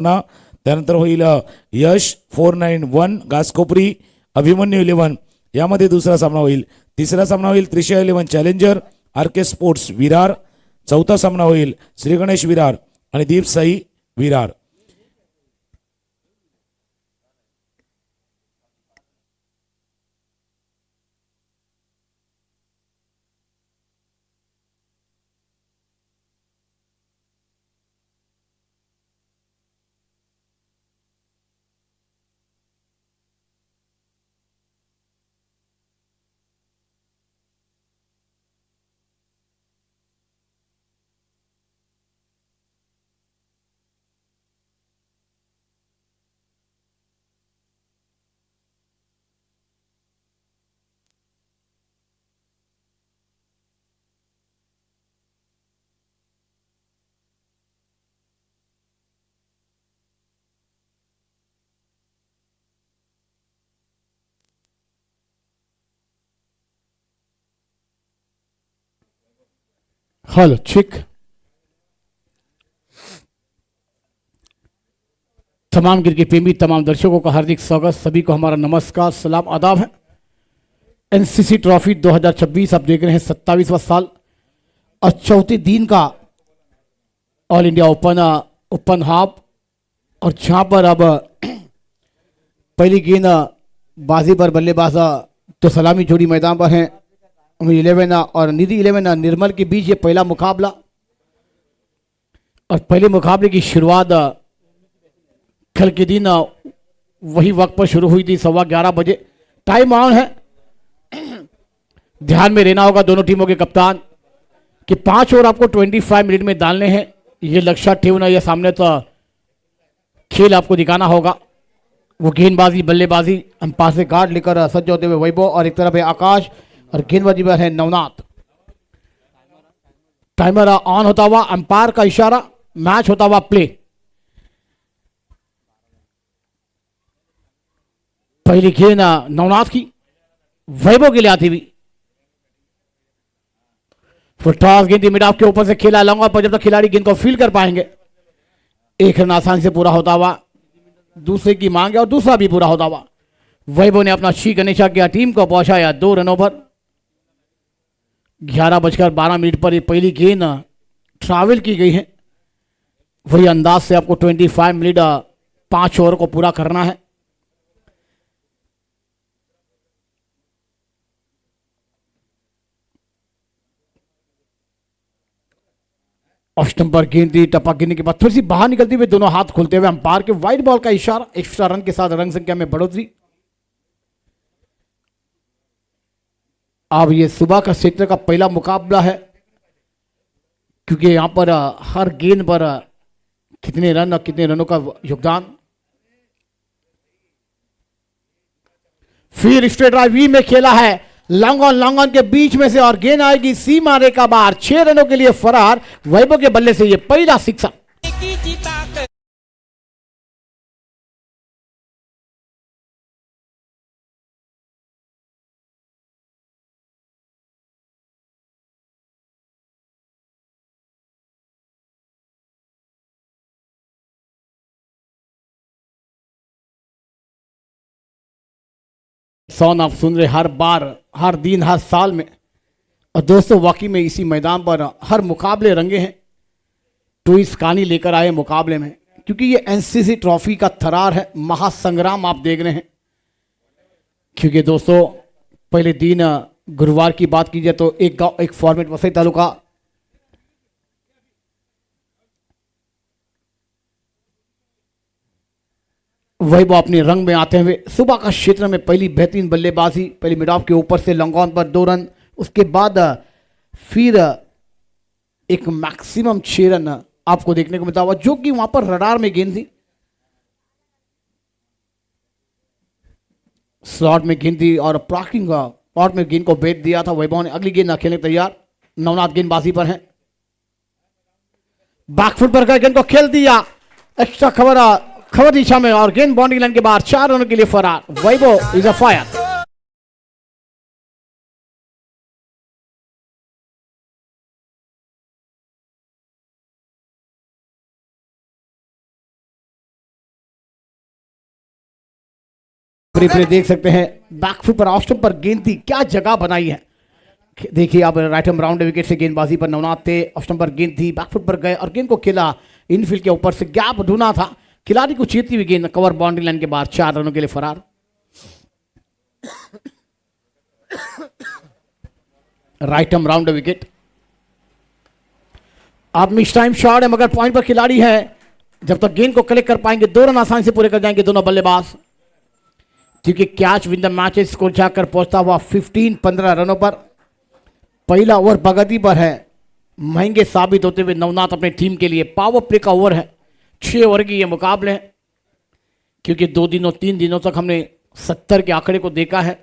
त्यानंतर होईल यश 491 घासकोपरी अभिमन्यू 11 यामध्ये दुसरा सामना होईल. तिसरा सामना होईल Trisha 11 challenger R K. Sports Virar. चौथा सामना होईल श्री गणेश विरार आणि दीप साई विरार. हेलो चिक तमाम क्रिकेट प्रेमी तमाम दर्शकों का हार्दिक स्वागत. सभी को हमारा नमस्कार सलाम आदाब है. एनसीसी ट्रॉफी 2026 आप देख रहे हैं 27वां साल और चौथे दिन का ऑल इंडिया ओपन हाफ और जहां पर अब पहली गेंद बाजी पर बल्लेबाज तो सलामी जोड़ी मैदान पर हैं 11 और निधि 11 निर्मल के बीच ये पहला मुकाबला और पहले मुकाबले की शुरुआत कल के दिन वही वक्त पर शुरू हुई थी 11:15 बजे. टाइम ऑन है. ध्यान में रहना होगा दोनों टीमों के कप्तान कि 5 ओवर आपको 25 मिनट में डालने हैं. ये लक्ष्य ठेवना ये सामने तो खेल आपको दिखाना होगा. वो गेंदबाजी बल्लेबाजी अंपायर से गार्ड लेकर सज्ज होते हुए वैभव और एक तरफ है आकाश और गेंदबाजी पर है नवनाथ. टाइमर ऑन होता हुआ अंपायर का इशारा मैच होता हुआ प्ले. पहली गेंद नवनाथ की वैभव के लिए आती हुई. टॉस गेंद मिड ऑफ के ऊपर से खेला लंगा पर जब तक खिलाड़ी गेंद को फील कर पाएंगे एक रन आसानी से पूरा होता हुआ दूसरे की मांग है और दूसरा भी पूरा होता हुआ. वैभव ने अपना श्री गणेशा किया टीम को पहुंचाया 2 रनों पर. 11:12 पर ये पहली गेंद ट्रैवल की गई है. वही अंदाज से आपको 25 मिनट 5 ओवर को पूरा करना है. ऑस्टम पर गेंद दी. टपक गिरने के बाद थोड़ी सी बाहर निकलती हुए दोनों हाथ खोलते हुए अंपायर के वाइड बॉल का इशारा. एक्स्ट्रा रन के साथ रन संख्या में बढ़ोतरी. अब ये सुबह का क्षेत्र का पहला मुकाबला है क्योंकि यहां पर हर गेंद पर कितने रन और कितने रनों का योगदान. फिर स्ट्रेट ड्राइव में खेला है लॉन्ग ऑन के बीच में से और गेंद आएगी सीमा रेखा बाहर. 6 रनों के लिए फरार. वैभव के बल्ले से ये पहला सिक्सर. सॉन आप सुन रहे हर बार हर दिन हर साल में. और दोस्तों वाकई में इसी मैदान पर हर मुकाबले रंगे हैं. ट्विस्ट कहानी लेकर आए मुकाबले में क्योंकि ये एनसीसी ट्रॉफी का थरार है. महासंग्राम आप देख रहे हैं क्योंकि दोस्तों पहले दिन गुरुवार की बात कीजिए तो एक गांव एक फॉर्मेट वसई तालुका वही वो अपने रंग में आते हुए सुबह का क्षेत्र में पहली बेहतरीन बल्लेबाजी. पहली मिड ऑफ के ऊपर से लॉन्ग ऑन पर 2 रन. उसके बाद फिर एक मैक्सिमम 6 रन आपको देखने को मिलता हुआ जो कि वहां पर रडार में गेंद थी. स्लॉट में गेंद दी और पार्किंग पॉट में गेंद को बेच दिया था. वैभव ने अगली गेंद खेलने तैयार. नवनाथ गेंदबाजी पर है. बैकफुट पर गेंद को खेल दिया एक्स्ट्रा खबर दिशा में और गेंद बाउंड्री लाइन के बाहर. 4 रनों के लिए फरार. वैभव इज अ फायर. रिप्ले देख सकते हैं, बैकफुट पर ऑफ स्टंप पर गेंद थी, क्या जगह बनाई है। देखिए आप राइट हैंड राउंड विकेट से गेंदबाजी पर नवनाथ थे, ऑफ स्टंप पर गेंद थी, बैकफुट पर गए और गेंद को खेला इनफील्ड के ऊपर से, गैप ढूंढना था, खिलाड़ी को चीरती हुई गेंद कवर बाउंड्री लाइन के बाद 4 रनों के लिए फरार। Right hand round wicket. अब मिस टाइम शॉट है मगर पॉइंट पर खिलाड़ी है, जब तक गेंद को कलेक्ट कर पाएंगे 2 रन आसानी से पूरे कर जाएंगे दोनों बल्लेबाज, क्योंकि catch win the match score जाकर पहुंचता हुआ 15 रनों पर। पहला ओवर प्रगति पर है, महंगे साबित होते हुए नवनाथ अपने टीम के लिए। पावर प्ले का ओवर है, 6 ओवर की ये मुकाबले हैं, क्योंकि 2 दिनों 3 दिनों तक हमने 70 के आंकड़े को देखा है।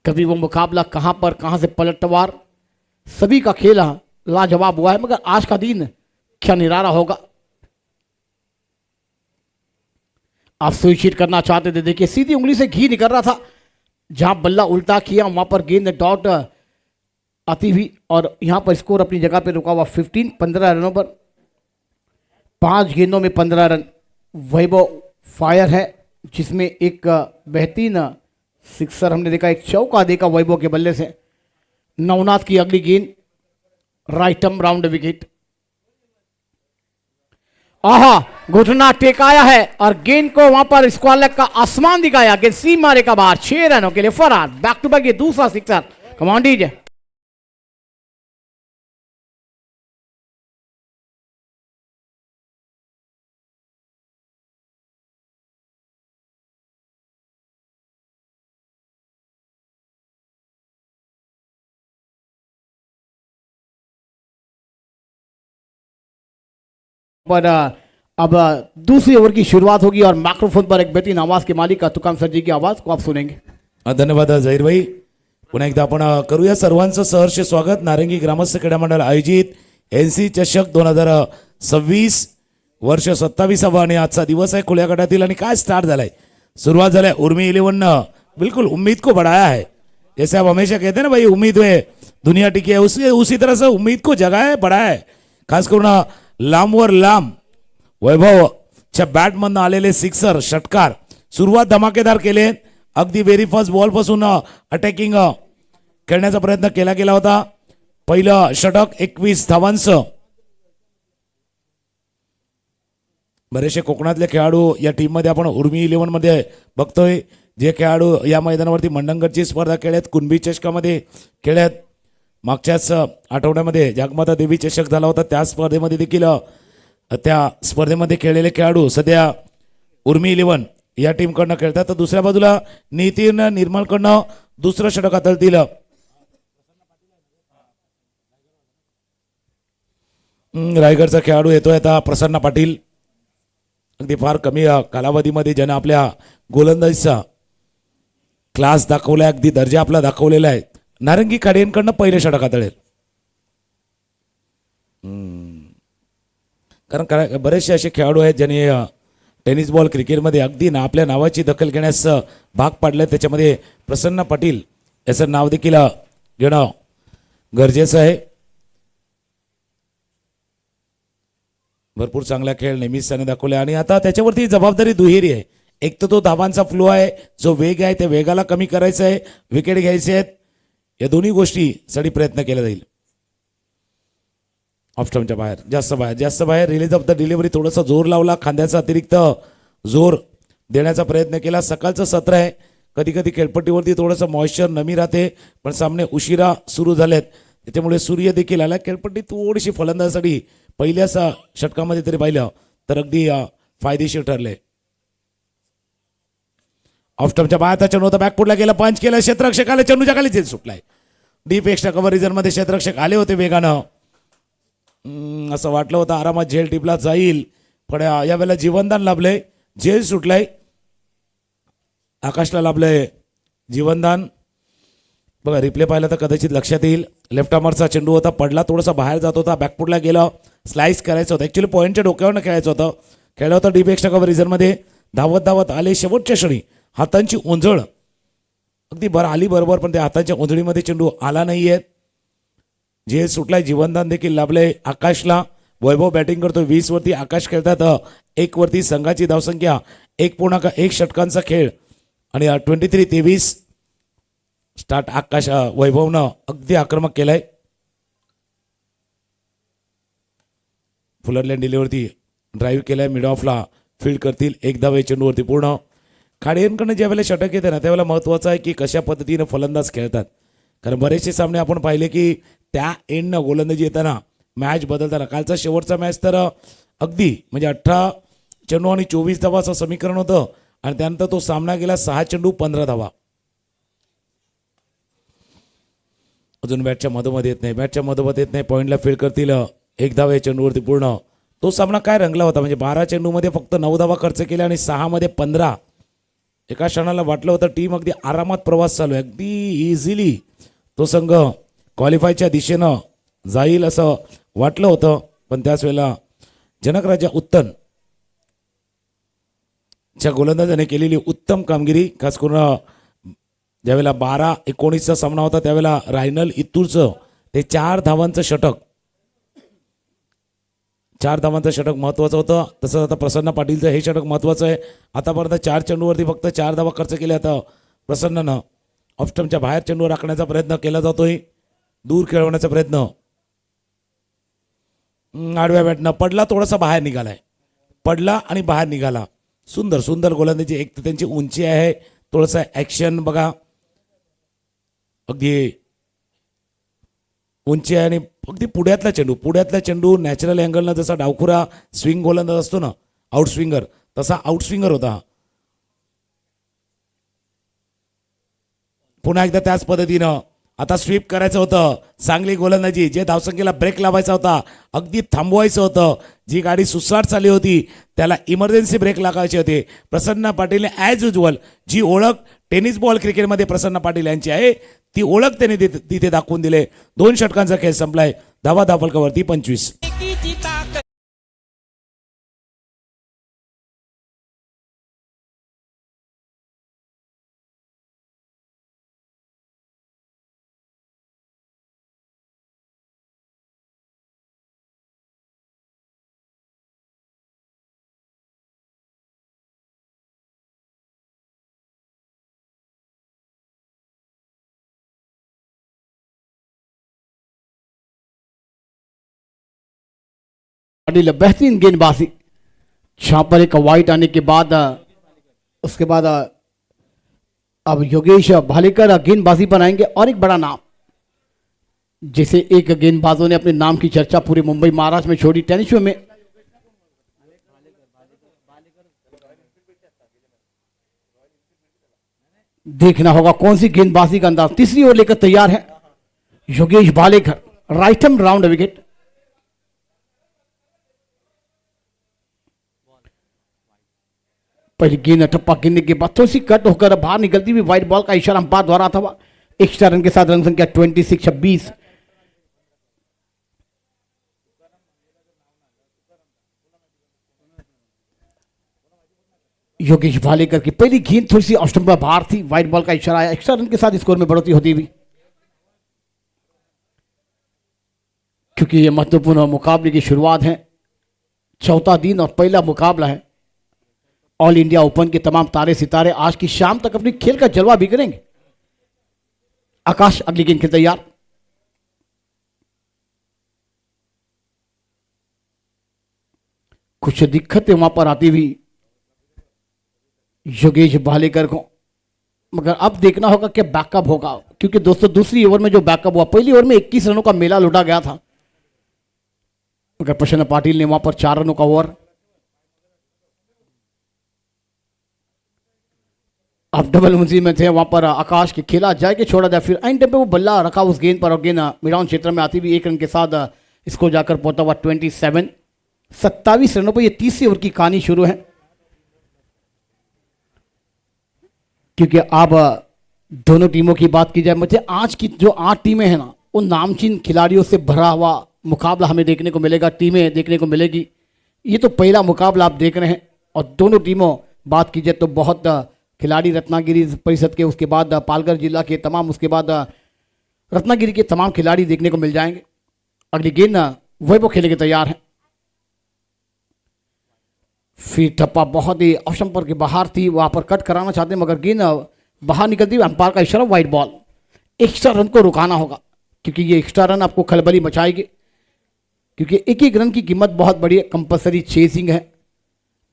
कभी वो मुकाबला कहां से पलटवार, सभी का खेल लाजवाब हुआ है, मगर आज का दिन क्या निराला होगा। आप सुनिश्चित करना चाहते थे, देखिए सीधी उंगली से घी निकल रहा था, जहां बल्ला उल्टा किया वहां पर गेंद डॉट आती हुई और यहां पर स्कोर अपनी जगह पे रुका हुआ 15 रनों पर। 5 गेंदों में 15 रन। वैभव फायर है, जिसमें एक बेहतरीन सिक्सर हमने देखा, एक चौका देखा वैभव के बल्ले से। नवनाथ की अगली गेंद राइट आर्म राउंड विकेट। आहा, घुटना टेकाया है और गेंद को वहां पर स्क्वायर लेग का आसमान दिखाया, गेंद सीमा रेखा बाहर, 6 रनों के लिए फरार। बैक टू बैक ये दूसरा सिक्सर। Command DJ. पर अब दूसरी ओवर की शुरुआत होगी और माइक्रोफोन पर एक बेहतरीन आवाज के मालिक तुकाराम सर जी की आवाज को आप सुनेंगे। धन्यवाद जाहीर भाई। पुन्हा एकदा आपण करूया सर्वांचं सहर्ष स्वागत। नारंगी ग्रामस्थ क्रीडा मंडळ आयोजित NC चषक 2026 वर्ष 27वा आणि आजचा दिवस आहे खुल्या गटातील। आणि काय स्टार्ट झालाय, सुरुवात झालाय उर्मी 11 ने बिल्कुल उम्मीद को बढ़ाया है। जैसे आप हमेशा कहते हैं ना भाई, उम्मीद में दुनिया टिकी है, उसी तरह से उम्मीद को जगाया है, बढ़ाया है। खास करून लांबवर लांब वैभवच्या बॅटमधनं आलेले सिक्सर षटकार सुरुवात धमाकेदार केले। अगदी व्हेरी फर्स्ट बॉल पासून अटॅकिंग खेळण्याचा प्रयत्न केला गेला होता। पहिलं षटक 21 धावांचं। बरेचसे कोकणातले खेळाडू या टीम मध्ये आपण उर्मी 11 मध्ये बघतोय, जे खेळाडू या मैदानावरती मंडणगडची स्पर्धा खेळत, कुणबी चषकामध्ये खेळत, मागच्याच आठवड्यामध्ये जगमाता देवी चषक झाला होता, त्या स्पर्धेमध्ये देखील त्या स्पर्धेमध्ये खेळलेले खेळाडू सध्या उर्मी 11 या टीम कडनं खेळतात। तर दुसऱ्या बाजूला नितीन निर्मल कडनं दुसरं षटक हाताळतील रायगडचा खेळाडू येतोय आता प्रसन्न पाटील। अगदी फार कमी कालावधीमध्ये ज्याने आपल्या गोलंदाजीचा क्लास दाखवलाय, अगदी दर्जा आपला दाखवलेला आहे। नारंगी खाडियांकडनं पहिले षटक हाताळेल, कारण बरेचसे असे खेळाडू आहेत ज्यांनी टेनिस बॉल क्रिकेटमध्ये अगदी आपल्या नावाची दखल घेण्यास भाग पाडले। त्याच्यामध्ये प्रसन्न पाटील याचं नाव देखील घेणं गरजेचं आहे। भरपूर चांगला खेळ नेहमीच त्याने दाखवला आणि आता त्याच्यावरती जबाबदारी दुहेरी आहे। एक तर तो धावांचा फ्लो आहे, जो वेग आहे त्या वेगाला कमी करायचा आहे, विकेट घ्यायचे आहेत, या दोन्ही गोष्टीसाठी प्रयत्न केला जाईल। ऑफ स्टंपच्या बाहेर, जास्त बाहेर रिलीज ऑफ द डिलिव्हरी, थोडासा जोर लावला, खांद्याचा अतिरिक्त जोर देण्याचा प्रयत्न केला। सकाळचं सत्र आहे, कधी कधी खेळपट्टीवरती थोडंसं मॉइश्चर नमी राहते, पण सामने उशिरा सुरू झालेत, त्याच्यामुळे सूर्य देखील आला। खेळपट्टी थोडीशी फलंदाजासाठी पहिल्याच षटकामध्ये तरी पाहिलं तर अगदी फायदेशीर ठरले। ऑफ स्टंपच्या बाहेर चेंडू होता, बॅकफुटला गेला, पंच केला, क्षेत्ररक्षक आले, चेंडूच्या खाली झेल सुटलाय। डीप एक्स्ट्रा कव्हर रिझन मध्ये क्षेत्ररक्षक आले होते वेगानं, असं वाटलं होतं आरामात झेल टिपला जाईल, पण यावेळेला जीवनदान लाभले, झेल सुटलाय, आकाशला लाभलंय जीवनदान। बघा रिप्ले पाहिला तर कदाचित लक्षात येईल, लेफ्ट आर्मरचा चेंडू होता, पडला, थोडासा बाहेर जात होता, बॅकफुटला गेला, स्लाइस करायचं होतं, ऍक्च्युली पॉईंटच्या डोक्यावरनं खेळायचं होतं, खेळलं होतं डीप एक्स्ट्रा कव्हर रिझन मध्ये, धावत धावत आले, शेवटच्या क्षणी हातांची ओंजळ अगदी बरं आली बरोबर, पण त्या हातांच्या ओंजळीमध्ये चेंडू आला नाहीये, झेल सुटलाय, जीवनदान देखील लाभले आकाशला। वैभव बॅटिंग करतो 20 वरती, आकाश खेळतात 1 वरती, संघाची धावसंख्या 1.1 षटकांचा खेळ आणि 23-23 स्टार्ट आकाश वैभवनं अगदी आक्रमक केलंय. फुलर लँड डिलीवरती ड्राईव्ह केलाय, मिड ऑफला फील्ड करतील. एक धावे चेंडूवरती पूर्ण. खाडियांकडनं ज्यावेळेला षटक येते ना त्यावेळेला महत्त्वाचं आहे की कशा पद्धतीनं फलंदाज खेळतात. कारण बरेचसे सामने आपण पाहिले की त्या एंडनं गोलंदाजी येताना मॅच बदलताना, कालचा शेवटचा मॅच तर अगदी म्हणजे 18 चेंडू आणि 24 धावाचं समीकरण होतं आणि त्यानंतर तो सामना गेला 6 चेंडू 15 धावा. अजून बॅटच्या मधोमध येत नाही, बॅटच्या मधोमध येत नाही. पॉईंटला फील्ड करतील. एक धावे चेंडूवरती पूर्ण. तो सामना काय रंगला होता म्हणजे 12 चेंडूमध्ये फक्त 9 धावा खर्च केल्या आणि 6 मध्ये 15. एका क्षणाला वाटलं होतं टीम अगदी आरामात प्रवास चालू आहे, अगदी इझिली तो संघ क्वालिफायच्या दिशेनं जाईल असं वाटलं होतं. पण त्याच वेळेला जनकराजा उत्तन च्या गोलंदाजाने केलेली उत्तम कामगिरी, खास करून ज्यावेळेला 12-19चा सामना होता त्यावेळेला रायनल इत्तूरचं ते 4 धावांचं षटक, 4 धावांचं षटक महत्त्वाचं होतं. तसंच आता प्रसन्न पाटीलचं हे षटक महत्त्वाचं आहे. आतापर्यंत 4 चेंडूवरती फक्त 4 धावा खर्च केल्या. आता प्रसन्ननं ऑफस्टमच्या बाहेर चेंडू राखण्याचा प्रयत्न केला जातोय, दूर खेळवण्याचा प्रयत्न. आडव्या बॅटनं पडला, थोडासा बाहेर निघालाय, पडला आणि बाहेर निघाला. सुंदर सुंदर गोलंदाजी. एक तर त्यांची उंची आहे, थोडंसं ॲक्शन बघा, अगदी उंची आहे आणि अगदी पुढ्यातला चेंडू नॅचरल अँगलनं जसा डावखुरा स्विंग गोलंदाज असतो ना, आउट स्विंगर, तसा आउट स्विंगर होता. पुन्हा एकदा त्याच पद्धतीनं आता स्वीप करायचं होतं. चांगली गोलंदाजी, जे धावसंख्येला ब्रेक लावायचा होता, अगदी थांबवायचं होतं. जी गाडी सुसाट चालली होती त्याला इमर्जन्सी ब्रेक लागायचे होते. प्रसन्न पाटीलने ॲज युजल जी ओळख टेनिस बॉल क्रिकेटमध्ये प्रसन्न पाटील यांची आहे ती ओळख त्यांनी तिथे दाखवून दिले. 2 षटकांचा खेळ संपलाय. धावा धावफलकावरती 25. पाटिल बेहतरीन गेंदबाजी, जहां पर एक वाइट आने के बाद उसके बाद अब योगेश भालेकर गेंदबाजी बनाएंगे. और एक बड़ा नाम, जैसे एक गेंदबाजों ने अपने नाम की चर्चा पूरे मुंबई महाराष्ट्र में छोड़ी टेनिस शो में. देखना होगा कौन सी गेंदबाजी का अंदाज. तीसरी ओवर लेकर तैयार है Yogesh Bhalekar, right hand round wicket. पहली गेंद टप्पा गिरने के बाद थोड़ी सी कट होकर बाहर निकलती हुई वाइट बॉल का इशारा अंपायर द्वारा था. एक्स्ट्रा रन के साथ रन संख्या 26-26. योगेश भालेकर की पहली गेंद थोड़ी सी ऑफ स्टंप पर बाहर थी, वाइट बॉल का इशारा आया. एक्स्ट्रा रन के साथ स्कोर में बढ़ोतरी होती हुई, क्योंकि ये महत्वपूर्ण मुकाबले की शुरुआत है. चौथा दिन और पहला मुकाबला है. ऑल इंडिया ओपन के तमाम तारे सितारे आज की शाम तक अपनी खेल का जलवा भी करेंगे. आकाश अगली गेंद के तैयार. कुछ दिक्कतें वहां पर आती हुई योगेश भालेकर को, मगर अब देखना होगा कि बैकअप होगा. क्योंकि दोस्तों दूसरी ओवर में जो बैकअप हुआ, पहली ओवर में 21 रनों का मेला लुटा गया था, मगर प्रसन्न पाटिल ने वहां पर 4 रनों का ओवर. अब डबल मुंजी में थे वहां पर आकाश के खेला जाए कि छोड़ा जाए. फिर एंड टाइम पे वो बल्ला रखा उस गेंद पर और गेंद मिडाउन क्षेत्र में आती हुई 1 रन के साथ इसको जाकर पहुंचा हुआ 27. 27 रनों पर ये तीसरी ओवर की कहानी शुरू है. क्योंकि अब दोनों टीमों की बात की जाए, मुझे आज की जो 8 टीमें हैं ना, उन नामचीन खिलाड़ियों से भरा हुआ मुकाबला हमें देखने को मिलेगा, टीमें देखने को मिलेगी. ये तो पहला मुकाबला आप देख रहे हैं. और दोनों टीमों बात की जाए तो बहुत खिलाड़ी रत्नागिरी परिषद के, उसके बाद पालघर जिला के तमाम, उसके बाद रत्नागिरी के तमाम खिलाड़ी देखने को मिल जाएंगे. अगली गेंद वैभव खेलने के तैयार है. फिर टप्पा बहुत ही ऑप्शन पर के बाहर थी, वहां पर कट कराना चाहते मगर गेंद बाहर निकलती, अंपायर का इशारा, वाइड बॉल। एक्स्ट्रा रन को रुकाना होगा क्योंकि ये एक्स्ट्रा रन आपको खलबली मचाएगी, क्योंकि एक एक रन की कीमत बहुत बड़ी है। कंपलसरी चेसिंग है,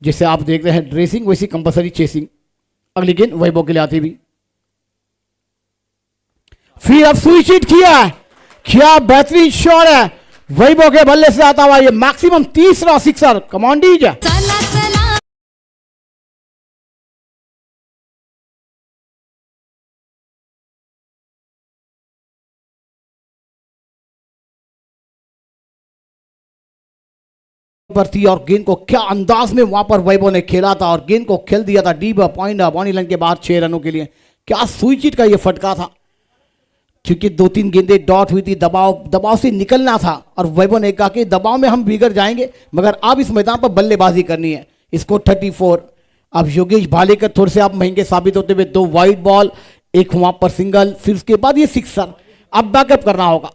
जैसे आप देख रहे हैं ड्रेसिंग, वैसी कंपलसरी चेसिंग। अगली गेंद वैभव के लिए आती भी, फिर अब सुइचिट किया है, क्या बेहतरीन शॉट है वैभव के बल्ले से आता हुआ, ये मैक्सिमम तीसरा सिक्सर। कमांड डीजे चला चला पर थी और गेंद को क्या अंदाज में वहां पर वैभव ने खेला था और गेंद को खेल दिया था डीप पॉइंट बॉनी लाइन के बाहर 6 रनों के लिए। क्या सुइचिट का ये फटका था, क्योंकि 2-3 गेंदें डॉट हुई थी, दबाव से निकलना था और वैभव ने कहा कि दबाव में हम बिगड़ जाएंगे मगर अब इस मैदान पर बल्लेबाजी करनी है। इसको 34। अब योगेश भालेकर थोड़े से आप महंगे साबित होते हुए, 2 वाइड बॉल, एक वहां पर सिंगल, फिर उसके बाद ये सिक्सर। अब बैकअप करना होगा।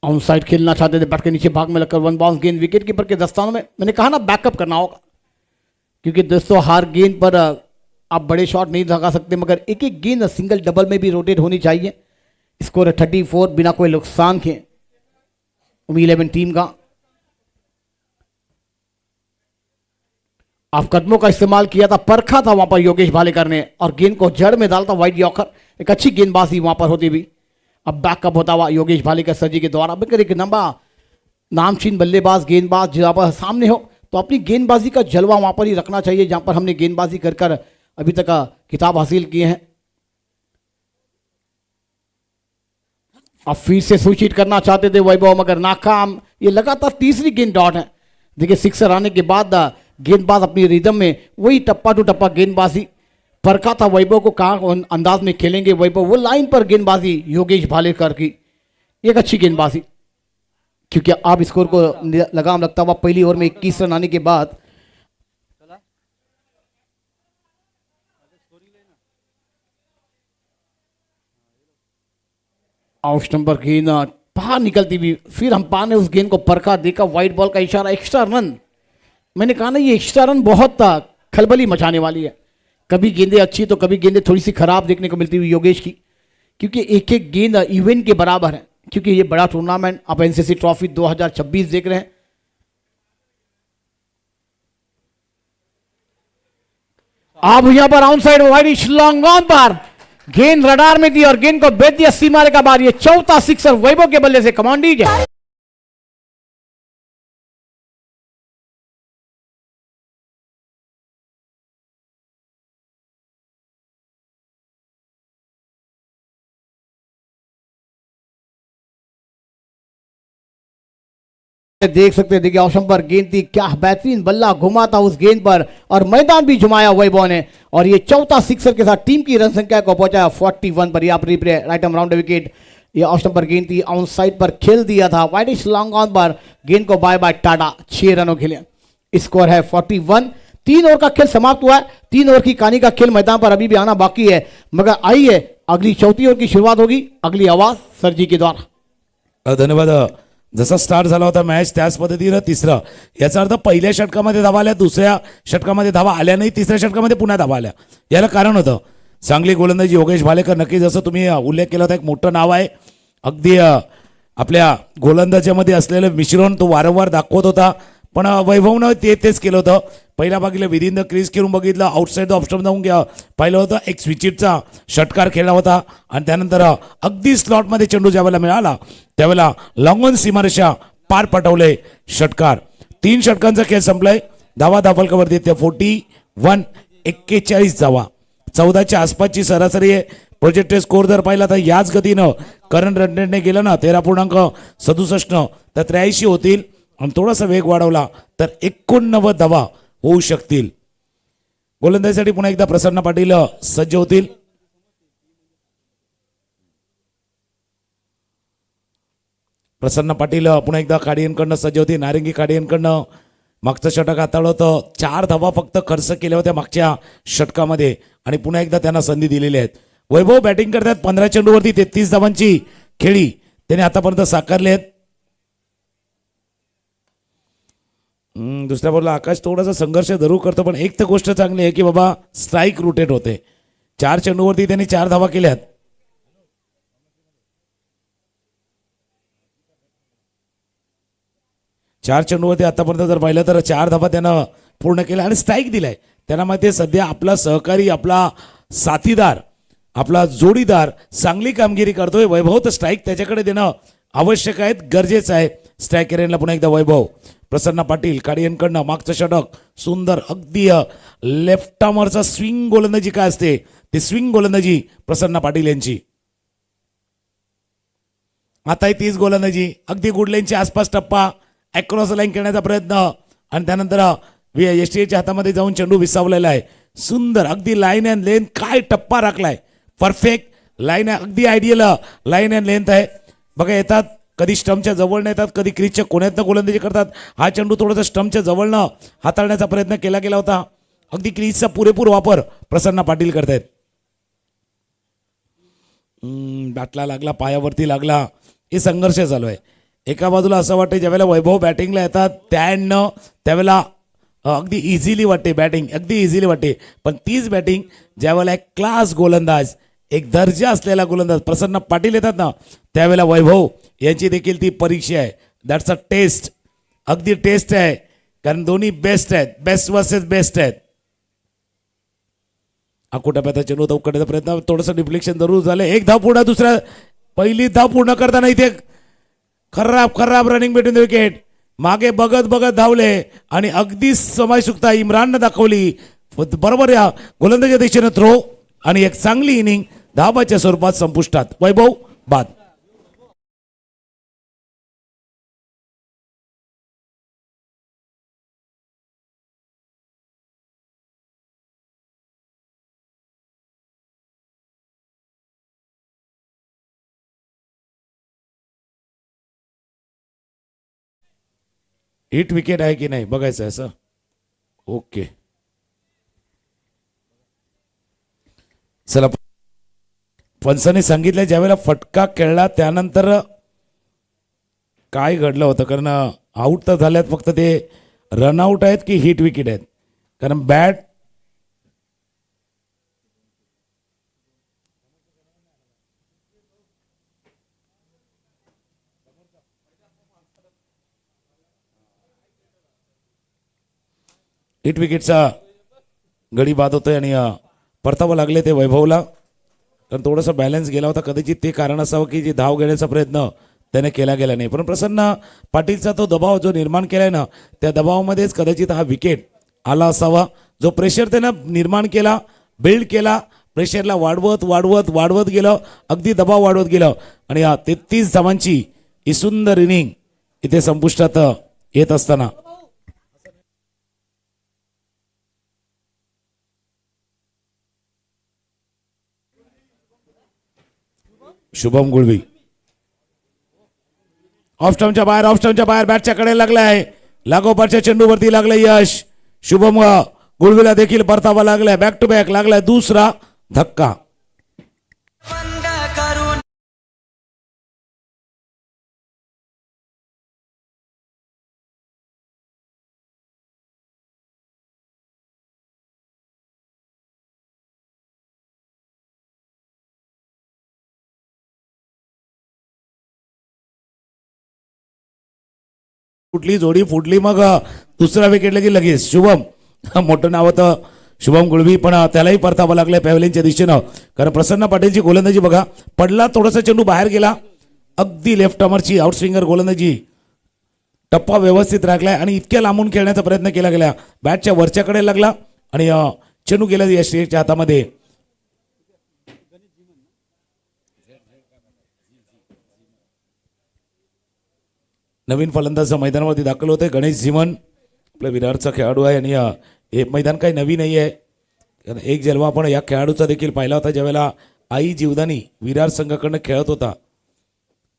ऑन साइड खेलना चाहते थे, बैट के नीचे भाग में लगकर 1 बाउंस गेंद विकेट कीपर के दस्तानों में। मैंने कहा ना बैकअप करना होगा, क्योंकि दोस्तों हर गेंद पर आप बड़े शॉट नहीं लगा सकते मगर एक एक गेंद सिंगल डबल में भी रोटेट होनी चाहिए। स्कोर है 34 बिना कोई नुकसान के उम्मीद 11 टीम का। आप कदमों का इस्तेमाल किया था, परखा था वहां पर योगेश भालेकर ने और गेंद को जड़ में डालता वाइड यॉर्कर। एक अच्छी गेंदबाजी वहां पर होती भी। अब बैकअप होता हुआ योगेश भालेकर सर जी के द्वारा। अगर एक लंबा नामचीन बल्लेबाज गेंदबाज जहां पर सामने हो तो अपनी गेंदबाजी का जलवा वहां पर ही रखना चाहिए, जहां पर हमने गेंदबाजी कर कर अभी तक किताब हासिल किए हैं। अब फिर से सुचिट करना चाहते थे वैभव मगर नाकाम। ये लगातार तीसरी गेंद डॉट है। देखिए सिक्सर आने के बाद गेंदबाज अपनी रिदम में वही टप्पा टू टप्पा गेंदबाजी। परखा था वैभव को, कहाँ अंदाज में खेलेंगे वैभव, वो लाइन पर गेंदबाजी योगेश भालेकर की, एक अच्छी गेंदबाजी। क्योंकि अब स्कोर को लगाम लगता हुआ पहली ओवर में 21 रन आने के बाद आउट नंबर गेंद बाहर निकलती हुई, फिर अंपायर ने उस गेंद को परखा, देखा वाइड बॉल का इशारा, एक्स्ट्रा रन। मैंने कहा ना ये एक्स्ट्रा रन बहुत खलबली मचाने वाली है। कभी गेंदें अच्छी तो कभी गेंदें थोड़ी सी खराब देखने को मिलती हुई योगेश की, क्योंकि एक एक गेंद इवेंट के बराबर है। क्योंकि ये बड़ा टूर्नामेंट आप एनसीसी ट्रॉफी 2026 देख रहे हैं। आप यहां पर outside wide long on पर गेंद रडार में दी और गेंद को बेच दिया सीमा का बार। ये चौथा सिक्सर वैभव के बल्ले से। कमांड डीजे देख सकते हैं। देखिए ऑप्शन पर गेंद थी, क्या बेहतरीन बल्ला घुमा था उस गेंद पर और मैदान भी घुमाया वैभव ने और ये चौथा सिक्सर के साथ टीम की रन संख्या को पहुंचाया 41 पर। आप replay right arm round wicket. ये ऑप्शन पर गेंद थी, ऑन साइड पर खेल दिया था, वाइडिश लॉन्ग ऑन पर गेंद को बाय बाय टाटा 6 रनों के लिए। स्कोर है 41। 3 ओवर का खेल समाप्त हुआ है। 3 ओवर की कहानी का खेल मैदान पर अभी भी आना बाकी है मगर आइए अगली चौथी ओवर की शुरुआत होगी। अगली आवाज सर जी के द्वारा। धन्यवाद। जसा स्टार्ट झाला होता मॅच त्याच पद्धतीनं तिसरा, याचा अर्थ पहिल्या षटकामध्ये धावा आल्या, दुसऱ्या षटकामध्ये धावा आल्या नाही, तिसऱ्या षटकामध्ये पुन्हा धावा आल्या. याला कारण होतं चांगली गोलंदाजी योगेश भालेकर. नक्की जसं तुम्ही उल्लेख केला होता एक मोठं नाव आहे, अगदी आपल्या गोलंदाजीमध्ये असलेलं मिश्रण तो वारंवार दाखवत होता. पण वैभवनं तेच केलं होतं. पहिल्या भागीला विदिन द क्रीज खेळून बघितलं, आउटसाइड द ऑप्शन जाऊन पाहिलं होतं, एक स्विचिटचा षटकार खेळला होता आणि त्यानंतर अगदी स्लॉटमध्ये चेंडू ज्यावेळेला मिळाला त्यावेळेला लॉंगॉन सीमारेषा पार पटवले षटकार. 3 षटकांचा खेळ संपलाय. धावा दाफलकावरती 41, 41 धावा, 14च्या आसपासची सरासरी आहे. प्रोजेक्टेड स्कोर जर पाहिला तर याच गतीनं करण रणनेटने गेलं ना 13.67 तर 83 होतील आणि थोडासा वेग वाढवला तर 89 धावा होऊ शकतील. गोलंदाजीसाठी पुन्हा एकदा प्रसन्न पाटील सज्ज होतील. प्रसन्न पाटील पुन्हा एकदा काडियनकडनं सज्ज होती. नारिंगी काडियनकडनं मागचं षटक हाताळलं होतं. 4 धावा फक्त खर्च केल्या होत्या मागच्या षटकामध्ये आणि पुन्हा एकदा त्यांना संधी दिलेली आहेत. वैभव बॅटिंग करतात. 15 चेंडूवरती 33 धावांची खेळी त्याने आतापर्यंत साकारली आहेत. दुसऱ्या बॉलला आकाश थोडासा संघर्ष जरूर करतो, पण एक तर गोष्ट चांगली आहे की बाबा स्ट्राईक रोटेट होते. 4 चेंडूवरती त्यांनी 4 धावा केल्यात. चार चेंडूवरती आतापर्यंत जर पाहिलं तर 4 धावा त्यानं पूर्ण केल्या आणि स्ट्राईक दिलाय. त्यांना माहिती आहे सध्या आपला सहकारी, आपला साथीदार, आपला जोडीदार चांगली कामगिरी करतोय. वैभव तर स्ट्राईक त्याच्याकडे देणं आवश्यक आहे, गरजेचं आहे. स्ट्राईक एरियनला पुन्हा एकदा वैभव. प्रसन्न पाटील काडियनकडनं मागचं षटक सुंदर, अगदी लेफ्ट आर्मरचा स्विंग गोलंदाजी काय असते ते स्विंग गोलंदाजी प्रसन्न पाटील यांची. आताही तीच गोलंदाजी, अगदी गुड लाईनच्या आसपास टप्पा, अक्रॉस लाईन खेळण्याचा प्रयत्न आणि त्यानंतर एसटीएच्या हातामध्ये जाऊन चेंडू विसावलेला आहे. सुंदर, अगदी लाईन अँड लेंथ, काय टप्पा राखलाय, परफेक्ट लाईन, अगदी आयडियल लाईन अँड लेंथ आहे. बघा येतात कधी स्टंपच्या जवळनं येतात, कधी क्रीजच्या कोण्यातनं गोलंदाजी करतात. हा चेंडू थोडासा स्टंपच्या जवळनं हाताळण्याचा प्रयत्न केला गेला होता. अगदी क्रीजचा पुरेपूर वापर प्रसन्न पाटील करतायत. बॅटला लागला, पायावरती लागला, हे संघर्ष चालू आहे. एका बाजूला असं वाटतं ज्यावेळेला वैभव बॅटिंगला येतात त्यावेळेला अगदी इझिली वाटते बॅटिंग, अगदी इझिली वाटते. पण तीच बॅटिंग ज्यावेळेला एक क्लास गोलंदाज, एक दर्जा असलेला गोलंदाज प्रसन्न पाटील येतात ना, त्यावेळेला वैभव यांची देखील ती परीक्षा आहे. दॅट्स अ टेस्ट, अगदी टेस्ट आहे. कारण दोन्ही बेस्ट आहेत, बेस्ट वर्सेस बेस्ट आहेत. अकोटाप्याचा चेंडू उकडण्याचा प्रयत्न, थोडंसं डिफ्लेक्शन जरूर झालं. एक धाव पूर्ण, दुसऱ्या पहिली धाव पूर्ण करताना इथे खराब रनिंग बिटवीन द विकेट. मागे बघत बघत धावले आणि अगदी समयसुकता इम्राननं दाखवली. बरोबर या गोलंदाजीच्या दिशेनं थ्रो आणि एक चांगली इनिंग धाबाच्या स्वरूपात संपुष्टात. वैभव बाद. हिट विकेट आहे की नाही बघायचं असं. ओके चला, पंचाने सांगितलं ज्यावेळेला फटका खेळला त्यानंतर काय घडलं होतं. कारण आऊट तर झाल्यात, फक्त ते रनआउट आहेत की हिट विकेट आहेत. कारण बॅट हिट विकेटचा गडी बाद होतोय आणि परतावं लागले ते वैभवला. कारण थोडासा बॅलन्स गेला होता, कदाचित ते कारण असावं की जे धाव घेण्याचा प्रयत्न त्याने केला गेला नाही. पण प्रसन्न पाटीलचा तो दबाव जो निर्माण केलाय ना, त्या दबावामध्येच कदाचित हा विकेट आला असावा. जो प्रेशर त्यानं निर्माण केला, बिल्ड केला, प्रेशरला वाढवत वाढवत वाढवत गेलं, अगदी दबाव वाढवत गेलं आणि 33 धावांची ही सुंदर इनिंग इथे संपुष्टात येत असताना शुभम गुळवी ऑफ स्टंपच्या बाहेर बॅटच्या कडे लागला आहे. लागोपाठच्या चेंडूवरती लागलं यश. शुभम गुळवीला देखील परतावा लागलाय. बॅक टू बॅक लागलाय दुसरा धक्का. कुठली जोडी फुटली, मग दुसरा विकेट लगेच शुभम, मोठं नाव होतं शुभम गुळवी, पण त्यालाही परतावा लागलाय पॅव्हलियनच्या दिशेनं. कारण प्रसन्न पाटीलची गोलंदाजी बघा, पडला थोडासा चेंडू बाहेर गेला, अगदी लेफ्ट आर्मरची आउटस्विंगर गोलंदाजी, टप्पा व्यवस्थित राखलाय आणि इतक्या लांबून खेळण्याचा प्रयत्न केला गेला. बॅटच्या वरच्याकडे लागला आणि चेंडू गेला यशच्या हातामध्ये. नवीन फलंदाज मैदानावरती दाखल होते गणेश झिमन, आपल्या विरारचा खेळाडू आहे. आणि हे मैदान काही नवीन नाही आहे, कारण एक जन्म आपण या खेळाडूचा देखील पाहिला होता ज्यावेळेला आई जीवदानी विरार संघाकडनं खेळत होता.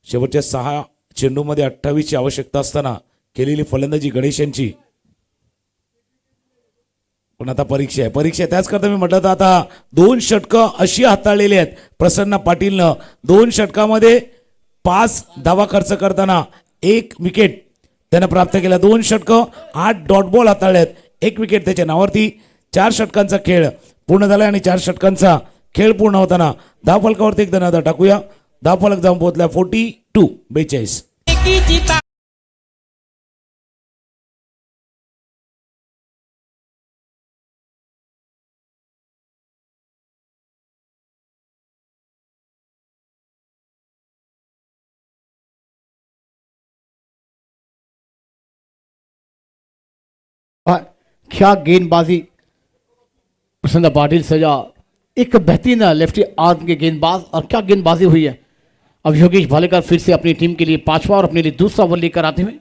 शेवटच्या 6 चेंडूमध्ये 28ची आवश्यकता असताना केलेली फलंदाजी गणेश यांची. पण आता परीक्षा आहे. त्याच करता मी म्हटलं तर आता 2 षटकं अशी हाताळलेली आहेत प्रसन्न पाटीलनं. 2 षटकामध्ये 5 धावा खर्च करताना 1 विकेट त्यानं प्राप्त केल्या 2 षटकं, 8 डॉट बॉल हाताळल्यात, 1 विकेट त्याच्या नावावरती. 4 षटकांचा खेळ पूर्ण झाला आणि 4 षटकांचा खेळ पूर्ण होताना धावफलकावरती एकदा नजर टाकूया. धावफलक जाऊन पोहोचला 42-42. क्या गेंदबाजी प्रसन्न पाटिल सजा, एक बेहतरीन लेफ्टी आर्म के गेंदबाज, और क्या गेंदबाजी हुई है। अब योगेश भालेकर फिर से अपनी टीम के लिए 5वां और अपने लिए दूसरा ओवर लेकर आते हुए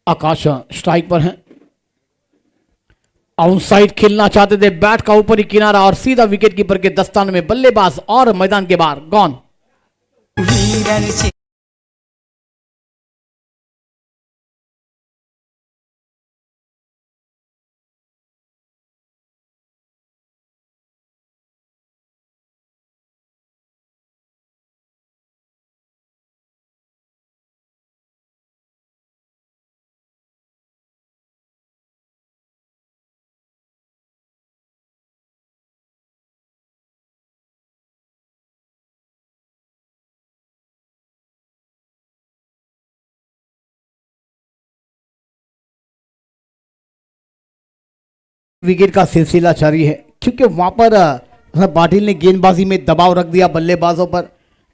आकाश स्ट्राइक पर हैं। आउटसाइड खेलना चाहते थे, बैट का ऊपरी किनारा और सीधा विकेट कीपर के दस्ताने में बल्लेबाज और मैदान के बाहर गॉन। विकेट का सिलसिला जारी है, क्योंकि वहां पर पाटिल ने गेंदबाजी में दबाव रख दिया बल्लेबाजों पर,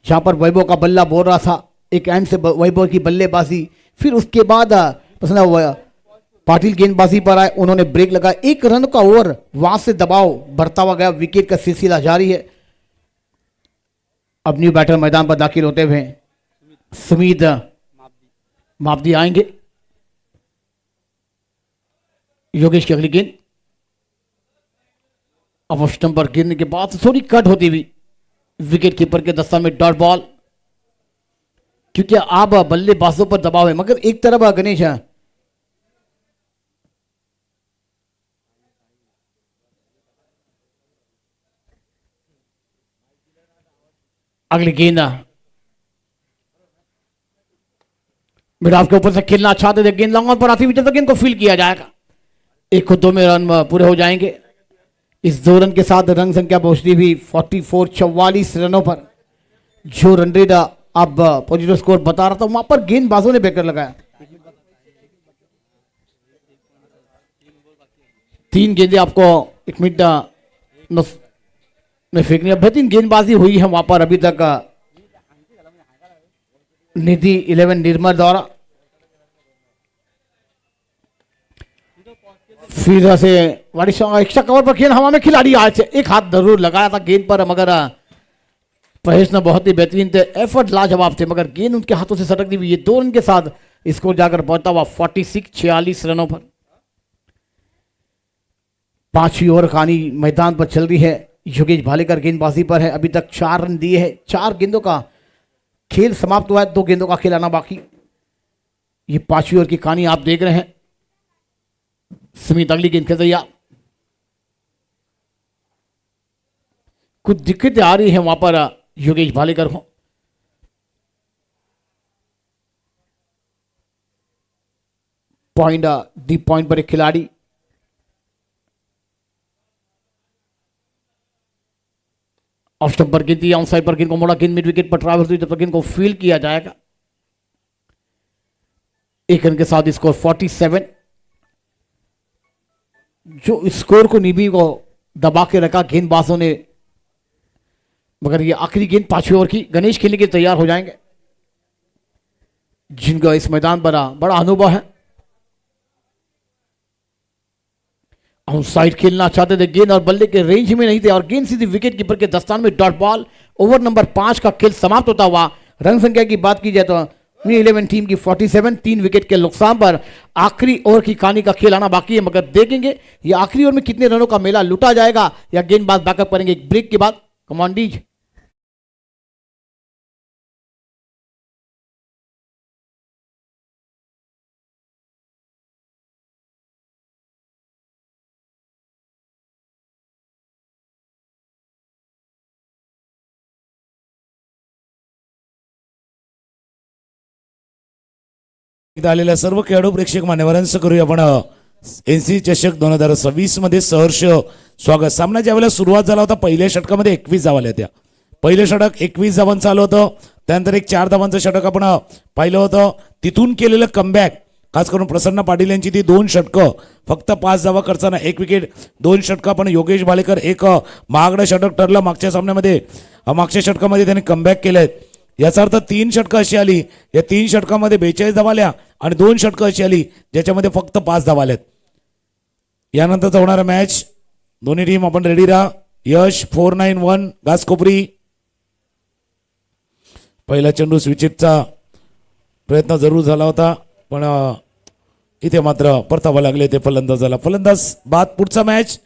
जहां पर वैभव का बल्ला बोल रहा था, एक एंड से वैभव की बल्लेबाजी, फिर उसके बाद पाटिल गेंदबाजी पर आए, उन्होंने ब्रेक लगाया, 1 रन का ओवर, वहां से दबाव बढ़ता हुआ गया, विकेट का सिलसिला जारी है। अब न्यू बैटर मैदान पर दाखिल होते हुए सुमीत मापदी आएंगे। योगेश की अगली गेंद अब स्टंप पर गिरने के बाद थोड़ी कट होती हुई विकेट कीपर के दस्ता में डॉट बॉल, क्योंकि आप बल्लेबाजों पर दबाव है, मगर एक तरफ गणेश है, अगली गेंद मिडाफ के ऊपर से खेलना चाहते थे, गेंद लॉन्ग पर आती हुई, जब तक गेंद को फील किया जाएगा 1 को 2 में रन पूरे हो जाएंगे। इस 2 रन के साथ रन संख्या पहुंचती हुई 44 रनों पर, जो रन रेट अब पॉजिटिव स्कोर बता रहा था, वहां पर गेंदबाजों ने बेकर लगाया। 3 गेंदें आपको 1 मिनट में फेंकनी है, बेहतरीन गेंदबाजी हुई है वहां पर अभी तक निधि 11 निर्मल द्वारा। फिर से एक्स्ट्रा कवर पर खेल हवा में खिलाड़ी आए थे, एक हाथ जरूर लगाया था गेंद पर, मगर महेश ने बहुत ही बेहतरीन थे, एफर्ट लाजवाब थे, मगर गेंद उनके हाथों से सटक दी हुई। ये 2 रन के साथ स्कोर जाकर पहुंचता हुआ 46 रनों पर। 5वीं ओवर कहानी मैदान पर चल रही है, योगेश भालेकर गेंदबाजी पर है, अभी तक 4 रन दिए हैं, 4 गेंदों का खेल समाप्त हुआ है, 2 गेंदों का खेल आना बाकी। ये 5वीं ओवर की कहानी आप देख रहे हैं। सुमित अगली गेंद खेल तैयार, कुछ दिक्कतें आ रही है वहां पर योगेश भालेकर को। पॉइंट डीप पॉइंट पर एक खिलाड़ी, ऑफ स्टंप पर गेंद, ऑन साइड पर गेंद को मोड़ा, गेंद मिड विकेट पर ट्रैवल हुई, जब तक गेंद को फील किया जाएगा। 1 रन के साथ स्कोर 47। जो स्कोर को निबी को दबा के रखा गेंदबाजों ने, मगर ये आखिरी गेंद 5वीं ओवर की, गणेश खेलने के तैयार हो जाएंगे, जिनका इस मैदान पर बड़ा अनुभव है। आउटसाइड खेलना चाहते थे, गेंद और बल्ले के रेंज में नहीं थे, और गेंद सीधी विकेट कीपर के दस्तान में डॉट बॉल। ओवर नंबर 5 का खेल समाप्त होता हुआ, रन संख्या की बात की जाए तो 11 टीम की 47, 3 विकेट के नुकसान पर आखिरी ओवर की कहानी का खेल आना बाकी है, मगर देखेंगे ये आखिरी ओवर में कितने रनों का मेला लुटा जाएगा या गेंदबाज बैकअप करेंगे। एक ब्रेक के बाद कमांडीज एकदा आलेल्या सर्व खेळाडू प्रेक्षक मान्यवरांचं करूया आपण एनसी चषक 2026 मध्ये सहर्ष स्वागत. सामना ज्यावेळेला सुरुवात झाला होता पहिल्या षटकामध्ये 21 धावा आल्या. त्या पहिलं षटक 21 धावांचं आलं होतं. त्यानंतर एक 4 धावांचं षटक आपण पाहिलं होतं. तिथून केलेलं कमबॅक खास करून प्रसन्न पाटील यांची ती 2 षटकं फक्त 5 धावा करताना 1 विकेट 2 षटकं पण योगेश भालेकर एक महागडं षटक ठरलं मागच्या सामन्यामध्ये. मागच्या षटकामध्ये त्यांनी कमबॅक केलंय. याचा अर्थ 3 षटकं अशी आली, या 3 षटकामध्ये 42 धावा आल्या आणि 2 षटकं अशी आली ज्याच्यामध्ये फक्त 5 धावा आल्यात. यानंतरचा होणारा मॅच दोन्ही टीम आपण रेडी राहा. यश 491 घासकोपरी. पहिला चेंडू स्विचिटचा प्रयत्न जरूर झाला होता पण इथे मात्र परतावा लागले ते फलंदाजाला. फलंदाज बाद. पुढचा मॅच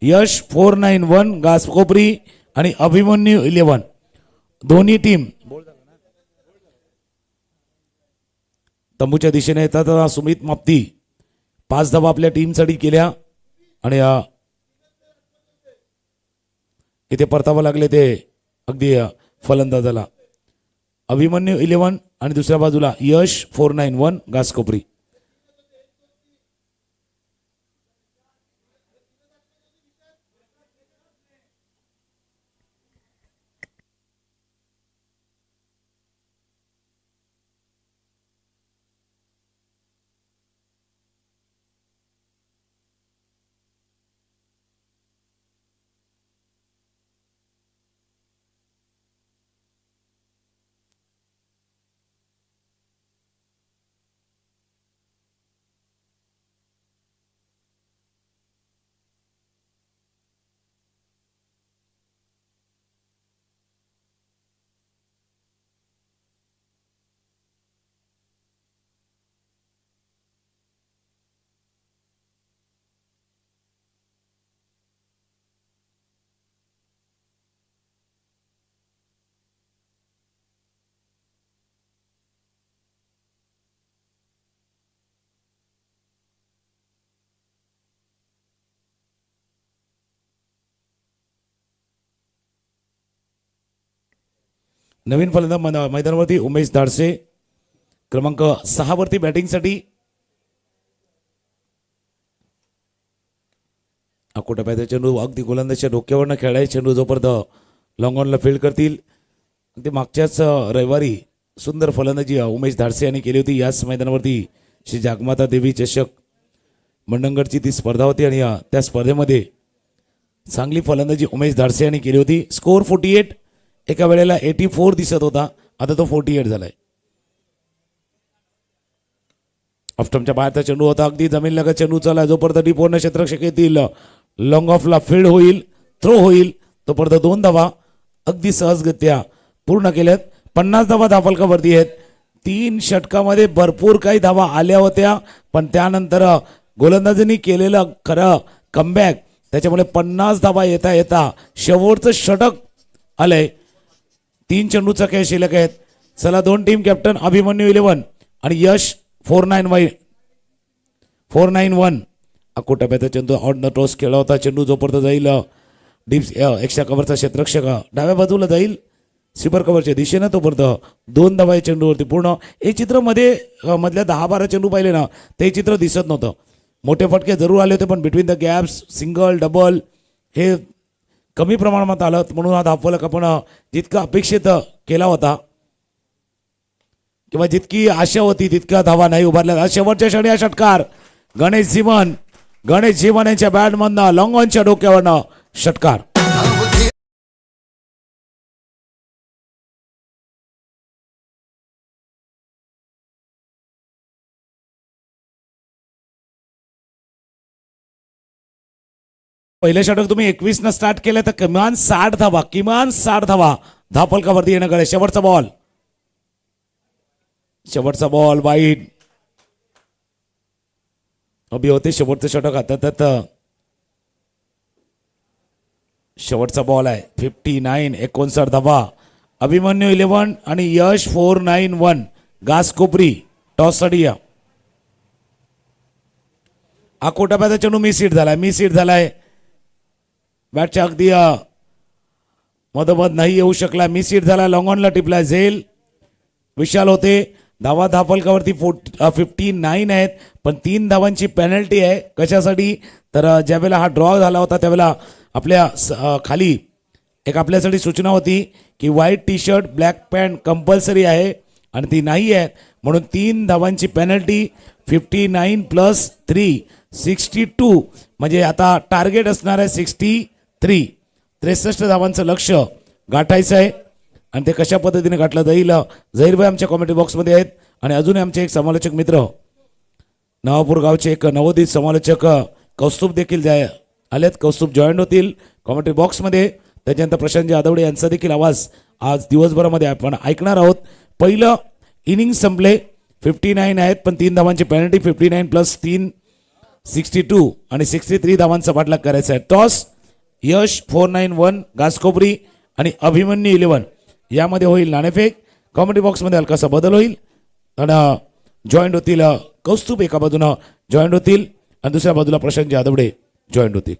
यश 491 घासकोपरी आणि अभिमन्यू 11. दोन्ही टीम तंबूच्या दिशेने येतात. सुमित माप्ती 5 धावा आपल्या टीमसाठी केल्या आणि इथे परतावा लागले ते अगदी फलंदाजाला. अभिमन्यू 11 आणि दुसऱ्या बाजूला यश 491 घासकोपरी. नवीन फलंदाज मैदानावरती उमेश धाडसे क्रमांक 6 वरती बॅटिंगसाठी. अकोटा पॅचा चेंडू अगदी गोलंदाजच्या डोक्यावरनं खेळायचे चेंडू जोपर्यंत लॉंग ऑनला फील्ड करतील. ते मागच्याच रविवारी सुंदर फलंदाजी उमेश धाडसे यांनी केली होती. याच मैदानावरती श्री जागमाता देवी चषक मंडणगडची ती स्पर्धा होती आणि त्या स्पर्धेमध्ये चांगली फलंदाजी उमेश धाडसे यांनी केली होती. स्कोर 48. एका वेळेला 84 दिसत होता, आता तो 48 झालाय. ऑफस्टम्पच्या बाहेरचा चेंडू होता. अगदी जमीन लगत चेंडू चालला. जोपर्यंत डीपोर्न क्षेत्ररक्षक येतील लॉंग ऑफला फील्ड होईल, थ्रो होईल तोपर्यंत 2 धावा अगदी सहजगत्या पूर्ण केल्यात. 50 धावा धावफलकावरती आहेत. 3 षटकामध्ये भरपूर काही धावा आल्या होत्या पण त्यानंतर गोलंदाजांनी केलेलं खरं कमबॅक त्याच्यामुळे 50 धावा येता येता शेवटचं षटक आलंय. 3 चेंडूचा खेळ शिल्लक आहेत. चला 2 टीम कॅप्टन अभिमन्यू 11 आणि यश 491 अकोटा पॅचा चेंडू ऑड न टॉस खेळला होता. चेंडू जोपर्यंत जाईल डीप एक्स्ट्रा कव्हरचा क्षेत्ररक्षक डाव्या बाजूला जाईल स्वीपर कव्हरच्या दिशेनं तोपर्यंत 2 धावा चेंडूवरती पूर्ण. हे चित्र मध्ये मधल्या 10-12 चेंडू पाहिले ना ते चित्र दिसत नव्हतं. मोठे फटके जरूर आले होते पण between the gaps single double हे कमी प्रमाणात आलं म्हणून हा धावफलक आपण जितका अपेक्षित केला होता किंवा जितकी आशा होती तितका धावा नाही उभारल्या. शेवटच्या क्षणी हा षटकार गणेश जीवन यांच्या बॅटमधनं लॉंग ऑनच्या डोक्यावरनं षटकार. पहिलं षटक तुम्ही 21 न स्टार्ट केलं तर किमान 60 धावा धावफलकावरती येणं गरज. शेवटचा बॉल वाईड अभि होते. शेवटचं षटक आता त्यात शेवटचा बॉल आहे. 59 59 धावा. अभिमन्यू 11 आणि यश 491 घासकोपरी टॉस साठी या. अकोटा पॅचा चेंडू मिस हिट झालाय. बॅटच्या अगदी मधोमध नाही येऊ शकला. मिस हिट झाला. लॉंग ऑनला टिपला. झेल विशाल होते धावा धापलकावरती 59 आहेत, पण 3 धावांची पेनल्टी आहे. कशासाठी? तर ज्यावेळेला हा ड्रॉ झाला होता त्यावेळेला आपल्या खाली एक आपल्यासाठी सूचना होती की white T shirt black pant compulsory आहे आणि ती नाही आहे, म्हणून 3 धावांची पेनल्टी. 59 प्लस 3 62, म्हणजे आता टार्गेट असणार आहे 63. 63 धावांचं लक्ष गाठायचं आहे आणि ते कशा पद्धतीने गाठलं जाईल. झहीरभाई आमच्या कॉमेंट्री बॉक्समध्ये आहेत आणि अजूनही आमचे एक समालोचक मित्र नवापूर गावचे एक नवोदित समालोचक कौस्तुभ देखील आलेत. कौस्तुभ जॉईंट होतील कॉमेंट्री बॉक्समध्ये. त्याच्यानंतर प्रशांत जाधवडे यांचा देखील आवाज आज दिवसभरामध्ये आपण ऐकणार आहोत. पहिलं इनिंग संपले, 59 आहेत पण 3 धावांची पेनल्टी. 59 प्लस 3 62 आणि 63 धावांचा पाठलाग करायचा आहे. टॉस यश 491 घासकोपरी आणि अभिमन्यू 11 यामध्ये होईल नाणेफेक. कॉमेंट्री बॉक्समध्ये हलकासा बदल होईल आणि जॉईंट होतील कौस्तुभ एका बाजूनं जॉईंट होतील आणि दुसऱ्या बाजूला प्रशांत जाधवडे जॉईंट होतील.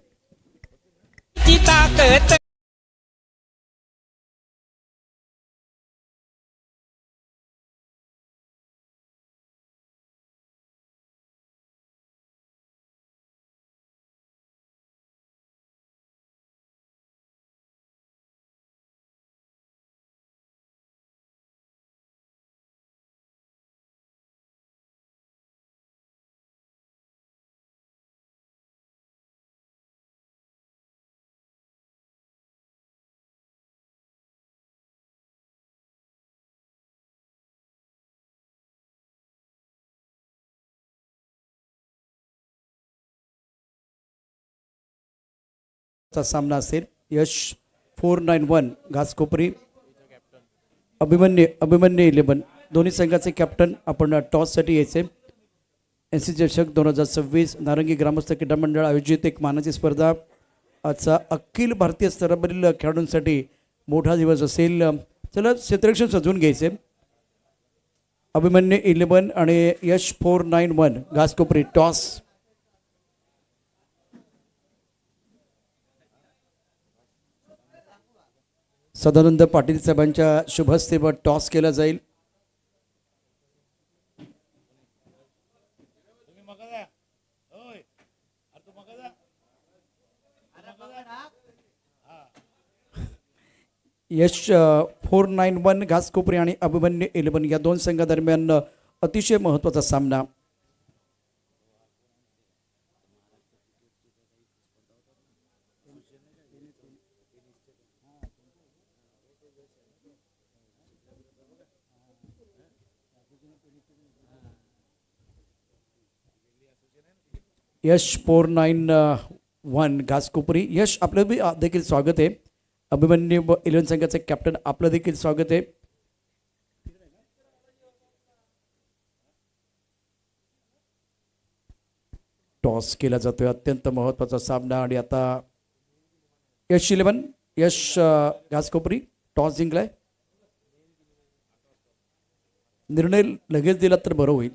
चा सामना असेल. यश 491 घासकोपरी अभिमन्यू 11. दोन्ही संघाचे कॅप्टन आपण टॉससाठी यायचे. NCC चषक 2026 नारंगी ग्रामस्थ क्रीडा मंडळ आयोजित एक मानाची स्पर्धा. आजचा अखिल भारतीय स्तरावरील खेळाडूंसाठी मोठा दिवस असेल. चला क्षेत्ररक्षण सजवून घ्यायचे. अभिमन्यू 11 आणि यश 491 घासकोपरी टॉस. सदानंद पाटील साहेबांच्या शुभ हस्ते टॉस केला जाईल. यश 491 घासकोपरी आणि अभिमन्यू 11 या दोन संघादरम्यान अतिशय महत्त्वाचा सामना. यश 491 घासकोपरी. यश आपलं देखील स्वागत आहे. अभिमन्यू 11 संघाचे कॅप्टन आपलं देखील स्वागत आहे. टॉस केला जातोय, अत्यंत महत्त्वाचा सामना. आणि आता यश 11 यश घासकोपरी टॉस जिंकलाय. निर्णय लगेच दिला तर बरं होईल.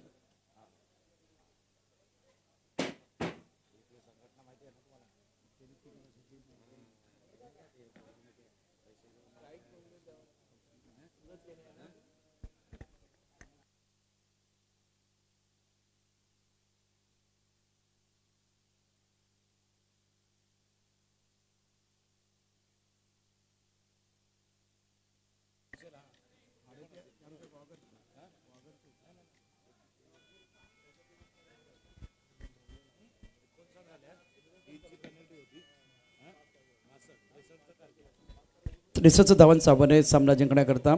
त्रेसष्ट धावांचं आव्हान आहे सामना जिंकण्याकरता.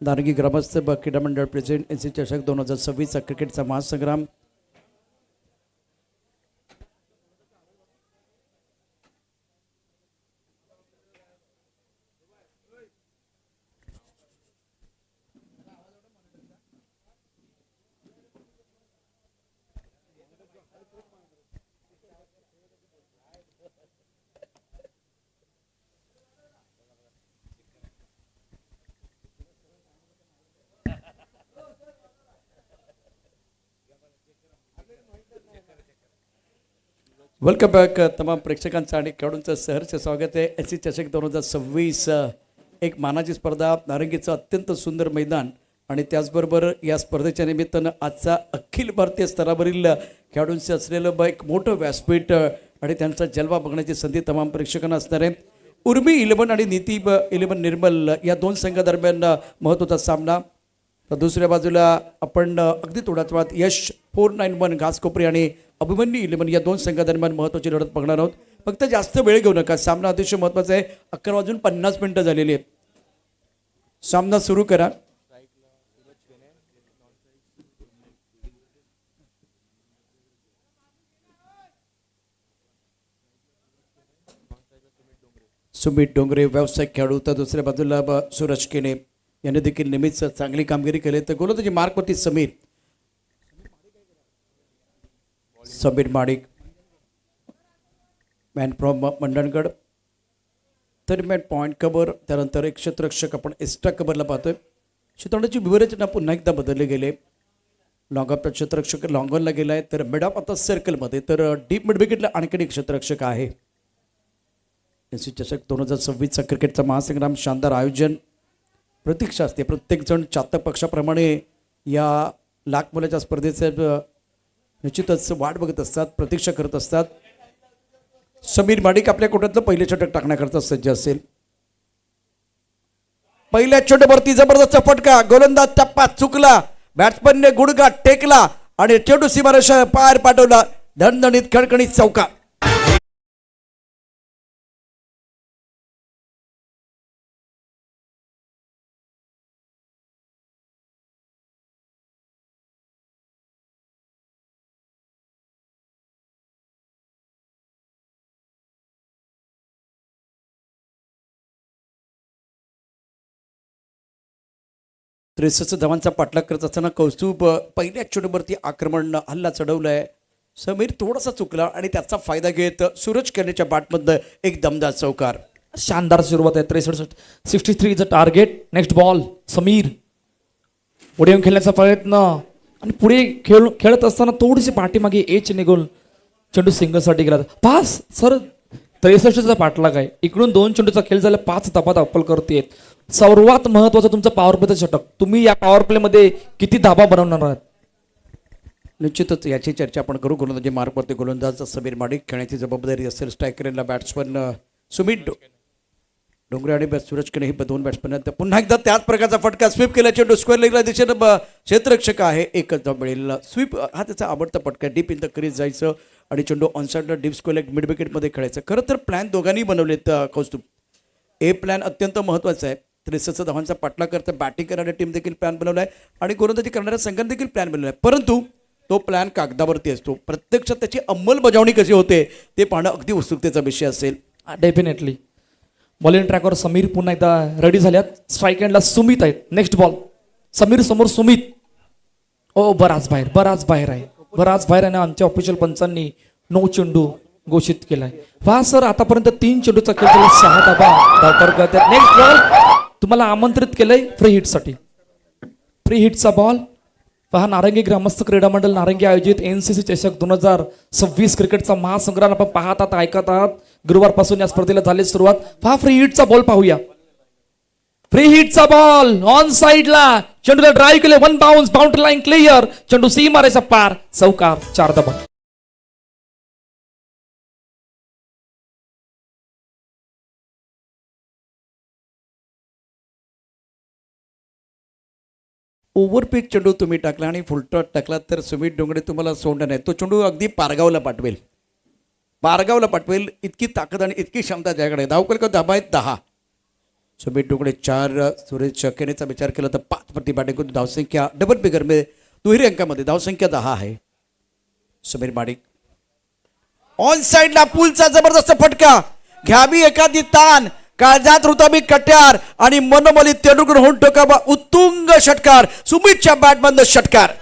नारंगी ग्रामस्थ क्रीडा मंडळ प्रेसिडेंट NCC चषक 2026 क्रिकेटचा महासंग्राम. वेलकम बॅक तमाम प्रेक्षकांचं आणि खेळाडूंचं सहर्ष स्वागत आहे. NCC चषक 2026 एक मानाची स्पर्धा. नारंगीचं अत्यंत सुंदर मैदान आणि त्याचबरोबर या स्पर्धेच्या निमित्तानं आजचा अखिल भारतीय स्तरावरील खेळाडूंचे असलेलं एक मोठं व्यासपीठ आणि त्यांचा जलवा बघण्याची संधी तमाम प्रेक्षकांना असणार आहे. उर्मी 11 आणि नीती 11 निर्मल या दोन संघादरम्यान महत्त्वाचा सामना. तर दुसऱ्या बाजूला आपण अगदी थोड्याच वेळात यश 491 घासकोपरी आणि अभिमन्यू 11 या दोन संघादरम्यान महत्त्वाची लढत बघणार आहोत. फक्त जास्त वेळ घेऊ नका, सामना अतिशय महत्त्वाचा आहे. 11:50 झालेली आहेत. सामना सुरू करा. सुमित डोंगरे व्यावसायिक खेळाडू, तर दुसऱ्या बाजूला सूरज केने यांनी देखील नेहमीच चांगली कामगिरी केली. तर गोलंदाजी मार्कवरती Sameer Madik, man from Mandangad, man point cover, त्यानंतर एक क्षेत्ररक्षक आपण एक्स्ट्रा कव्हरला पाहतोय. क्षेत्ररक्षणाची विवरचना पुन्हा एकदा बदलले गेले. लॉंग ऑफचा क्षेत्ररक्षक लॉंगॉनला गेलाय, तर मिड ऑफ आता सर्कलमध्ये, तर डीप मिड विकेटला आणखी एक क्षेत्ररक्षक आहे. एनसी चषक 2026चा क्रिकेटचा महासंग्राम, शानदार आयोजन, प्रतीक्षा असते. प्रत्येकजण चातक पक्षाप्रमाणे या लाख मुलाच्या स्पर्धेचे निश्चितच वाट बघत असतात, प्रतीक्षा करत असतात. समीर माडिक आपल्या कोट्यातलं पहिले षटक टाकण्याकरता सज्ज असेल. पहिल्या चेंडूवरती जबरदस्त फटका, गोलंदाज टप्पा चुकला, बॅट्समनने गुडघा टेकला आणि चेंडू सीमारेषा पार पाठवला. धणधणीत खणखणीत चौका. त्रेसष्ट धावांचा पाठलाग करत असताना कौस्तुभ पहिल्या चेंडूवरती आक्रमण हल्ला चढवलाय. समीर थोडासा चुकला आणि त्याचा फायदा घेत सूरज केनेच्या बॅटमधनं एक दमदार चौकार. शानदार सुरुवात आहे. 63 is a target. Next ball Sameer. पुढे येऊन खेळण्याचा प्रयत्न आणि पुढे खेळत असताना थोडीशी पाठीमागे एच निघून चेंडू सिंगलसाठी गेला. पास सर 63चा पाठलाग आहे. इकडून 2 चेंडूचा खेळ झाला, 5 धाबा अपल करतेत. सर्वात महत्वाचं तुमचं पॉवर प्लेचं षटक. तुम्ही या पॉवर प्ले मध्ये किती धाबा बनवणार आहात? निश्चितच याची चर्चा आपण करू. गोलंदाजी मार्कवरती गोलंदाज समीर माडिक, खेळण्याची जबाबदारी असेल स्ट्रायकरला बॅट्समन सुमित डोंगरे आणि सूरज केने हे दोन बॅट्समन आहेत. पुन्हा एकदा त्याच प्रकारचा फटका, स्वीप केला चेंडू स्क्वेअर लेगला दिशेनं क्षेत्ररक्षक आहे, एकच धाव मिळेल. स्वीप हा त्याचा आवडता फटका, डीप इन द क्रीज जायचं आणि चेंडू ऑनसाइडला डीप स्क्वेअर लेग मिड विकेटमध्ये खेळायचं. खरं तर प्लॅन दोघांनी बनवलेत कौस्तुभ. ए प्लॅन अत्यंत महत्त्वाचा आहे. 63 धावांचा पाठलाग करता बॅटिंग करणाऱ्या टीम देखील प्लॅन बनवला आहे आणि गोलंदाजी करणाऱ्या संघाने देखील प्लॅन बनवला आहे. परंतु तो प्लॅन कागदावरती असतो, प्रत्यक्षात त्याची अंमलबजावणी कशी होते ते पाहणं अगदी उत्सुकतेचा विषय असेल. डेफिनेटली. बॉलिंग ट्रॅकवर समीर पुन्हा एकदा रेडी झाल्यात. स्ट्राईक एंडला सुमित आहेत. नेक्स्ट बॉल समीर समोर सुमित. ओ बराच बाहेर आहे आणि आमच्या ऑफिशियल पंचांनी 9 चेंडू घोषित केलाय. पहा सर, आतापर्यंत 3 चेंडूचा खेळ झाला, 6 धाबा. नेक्स्ट बॉल तुम्हाला आमंत्रित केलंय फ्री हिटसाठी. फ्री हिटचा बॉल पहा. नारंगी ग्रामस्थ क्रीडा मंडळ नारंगी आयोजित एनसीसी चषक 2026 क्रिकेटचा महासंग्राम आपण पाहत आहात, ऐकत आहात. गुरुवारपासून या स्पर्धेला झाली सुरुवात. पहा फ्री हिटचा बॉल पाहूया. फ्री हिटचा बॉल ऑन साइडला, चेंडूला ड्राईव्ह केले, 1 बाउन्स, बाउंड्री लाईन क्लिअर, चेंडू सीमारेषा पार, चौकार, 4 धाबा. ओव्हरपिच चेंडू तुम्ही टाकला आणि फुलटॉट टाकला तर सुमित डोंगरे तुम्हाला सोडणार नाही. तो चेंडू अगदी पारगावला पाठवेल इतकी ताकद आणि इतकी क्षमता त्याकडे. धावकल धाबा आहेत 10. सुमित डोंगरे 4, सूरज केनेचा विचार केला तर 5 प्रति बॅटिंग करून धावसंख्या डबल फिगर मध्ये दुहेरी अंकामध्ये धावसंख्या 10 आहे. समीर माडिक ऑन साइडला, पूलचा जबरदस्त फटका, घ्यावी एखादी तान, काळजात रुताबी कट्यार आणि मनोमली तेंडुलकर होऊन टोकावा उत्तुंग षटकार, सुमितच्या बॅटमधनं षटकार.